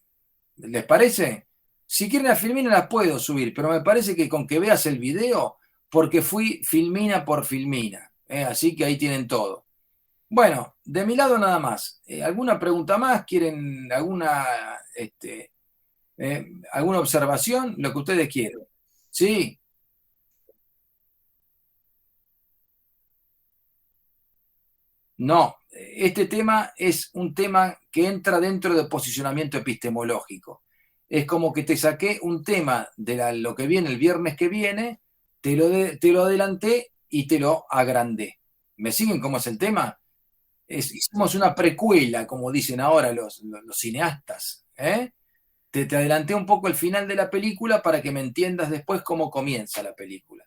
¿les parece? Si quieren las filminas las puedo subir, pero me parece que con que veas el video, porque fui filmina por filmina. Así que ahí tienen todo. Bueno, de mi lado nada más. ¿Alguna pregunta más? ¿Quieren alguna observación? Lo que ustedes quieran. Sí. No, este tema es un tema que entra dentro del posicionamiento epistemológico. Es como que te saqué un tema de lo que viene el viernes que viene, te lo adelanté y te lo agrandé. ¿Me siguen cómo es el tema? Hicimos una precuela, como dicen ahora los cineastas. Te adelanté un poco el final de la película para que me entiendas después cómo comienza la película.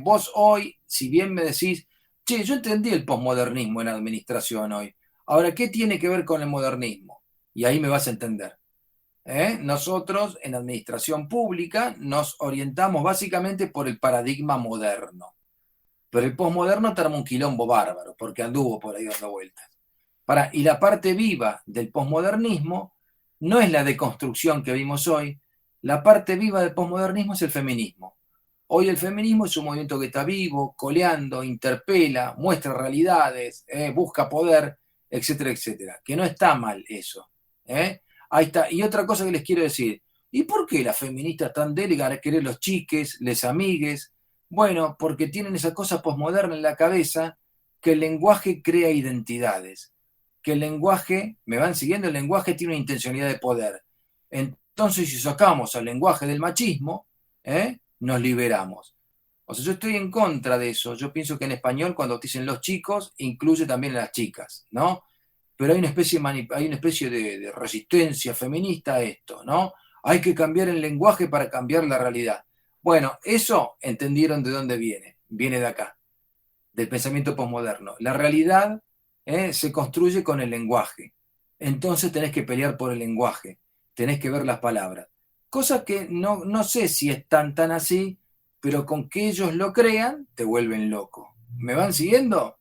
Vos hoy, si bien me decís, che, yo entendí el posmodernismo en la administración hoy. Ahora, ¿qué tiene que ver con el modernismo? Y ahí me vas a entender. Nosotros en administración pública nos orientamos básicamente por el paradigma moderno. Pero el posmoderno te arma un quilombo bárbaro, porque anduvo por ahí dando vueltas. Y la parte viva del posmodernismo no es la deconstrucción que vimos hoy. La parte viva del posmodernismo es el feminismo. Hoy el feminismo es un movimiento que está vivo, coleando, interpela, muestra realidades, busca poder, etcétera, etcétera. Que no está mal eso. Ahí está. Y otra cosa que les quiero decir, ¿y por qué las feministas están delegadas a querer los chiques, les amigues? Bueno, porque tienen esa cosa posmoderna en la cabeza que el lenguaje crea identidades. Que el lenguaje, ¿me van siguiendo? El lenguaje tiene una intencionalidad de poder. Entonces, si sacamos al lenguaje del machismo, nos liberamos. O sea, yo estoy en contra de eso. Yo pienso que en español, cuando dicen los chicos, incluye también a las chicas, ¿no? Pero hay una especie de resistencia feminista a esto, ¿no? Hay que cambiar el lenguaje para cambiar la realidad. Bueno, eso entendieron de dónde viene. Viene de acá, del pensamiento posmoderno. La realidad se construye con el lenguaje. Entonces tenés que pelear por el lenguaje, tenés que ver las palabras. Cosa que no sé si es tan así, pero con que ellos lo crean, te vuelven loco. ¿Me van siguiendo?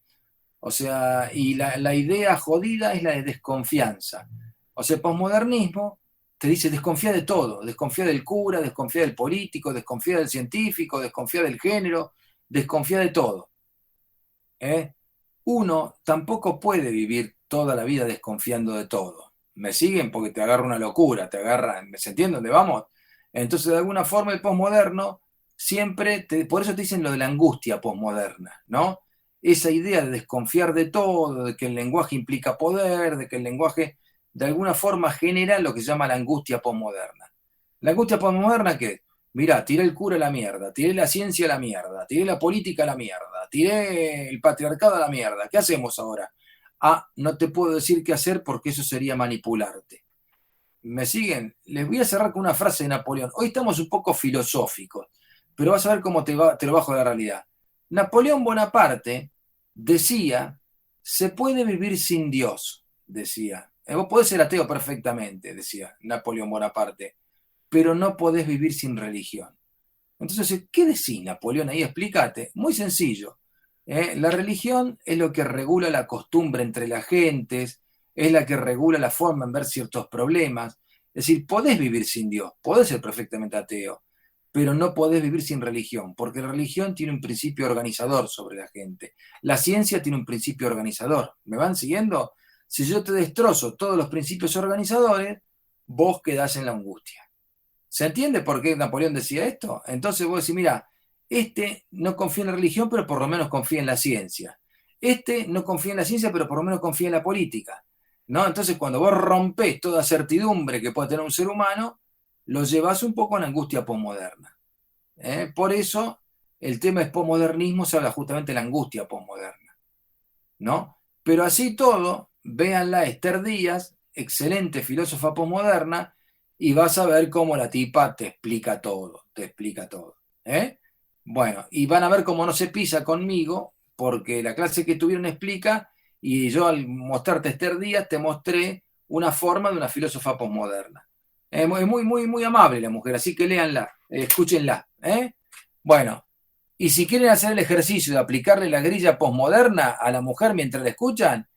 O sea, y la idea jodida es la de desconfianza. O sea, el posmodernismo te dice desconfía de todo, desconfía del cura, desconfía del político, desconfía del científico, desconfía del género, desconfía de todo. Uno tampoco puede vivir toda la vida desconfiando de todo. ¿Me siguen? Porque te agarra una locura, te agarra, ¿se entiende dónde vamos? Entonces, de alguna forma, el posmoderno siempre, por eso te dicen lo de la angustia posmoderna, ¿no? esa idea de desconfiar de todo, de que el lenguaje implica poder, de que el lenguaje de alguna forma genera lo que se llama la angustia posmoderna. ¿La angustia posmoderna qué? Mirá, tiré el cura a la mierda, tiré la ciencia a la mierda, tiré la política a la mierda, tiré el patriarcado a la mierda. ¿Qué hacemos ahora? Ah, no te puedo decir qué hacer porque eso sería manipularte. ¿Me siguen? Les voy a cerrar con una frase de Napoleón. Hoy estamos un poco filosóficos, pero vas a ver cómo te lo bajo de la realidad. Napoleón Bonaparte decía, se puede vivir sin Dios, decía. Vos podés ser ateo perfectamente, decía Napoleón Bonaparte, pero no podés vivir sin religión. Entonces, ¿qué decís, Napoleón? Ahí explícate. Muy sencillo. La religión es lo que regula la costumbre entre las gentes, es la que regula la forma en ver ciertos problemas. Es decir, podés vivir sin Dios, podés ser perfectamente ateo, pero no podés vivir sin religión, porque la religión tiene un principio organizador sobre la gente. La ciencia tiene un principio organizador. ¿Me van siguiendo? Si yo te destrozo todos los principios organizadores, vos quedás en la angustia. ¿Se entiende por qué Napoleón decía esto? Entonces vos decís, mira, este no confía en la religión, pero por lo menos confía en la ciencia. Este no confía en la ciencia, pero por lo menos confía en la política. ¿No? Entonces cuando vos rompés toda certidumbre que puede tener un ser humano, lo llevás un poco a la angustia posmoderna. Por eso el tema es posmodernismo, se habla justamente de la angustia posmoderna. ¿No? Pero así todo, véanla Esther Díaz, excelente filósofa posmoderna, y vas a ver cómo la tipa te explica todo, te explica todo. Bueno, y van a ver cómo no se pisa conmigo, porque la clase que tuvieron explica, y yo al mostrarte Esther Díaz te mostré una forma de una filósofa posmoderna. Es muy amable la mujer, así que léanla, escúchenla. Bueno, y si quieren hacer el ejercicio de aplicarle la grilla posmoderna a la mujer mientras la escuchan,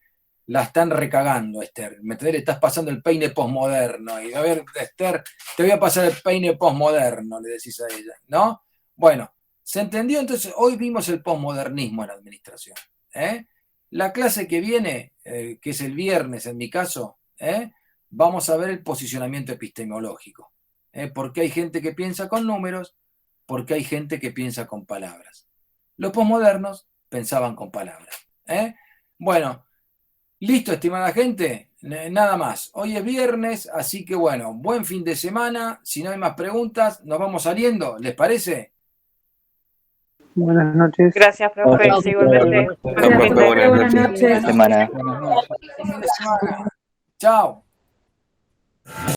la están recagando, Esther. Le estás pasando el peine posmoderno. Y a ver, Esther, te voy a pasar el peine posmoderno, le decís a ella, ¿no? Bueno, ¿se entendió? Entonces, hoy vimos el posmodernismo en la administración. La clase que viene, que es el viernes en mi caso, vamos a ver el posicionamiento epistemológico. Porque hay gente que piensa con números, porque hay gente que piensa con palabras. Los posmodernos pensaban con palabras. Bueno, listo, estimada gente, nada más. Hoy es viernes, así que bueno, buen fin de semana. Si no hay más preguntas, nos vamos saliendo, ¿les parece? Buenas noches. Gracias, profe. Hola. Igualmente. Gracias, profe. Buenas noches. Semana. Buen fin de semana. Chao.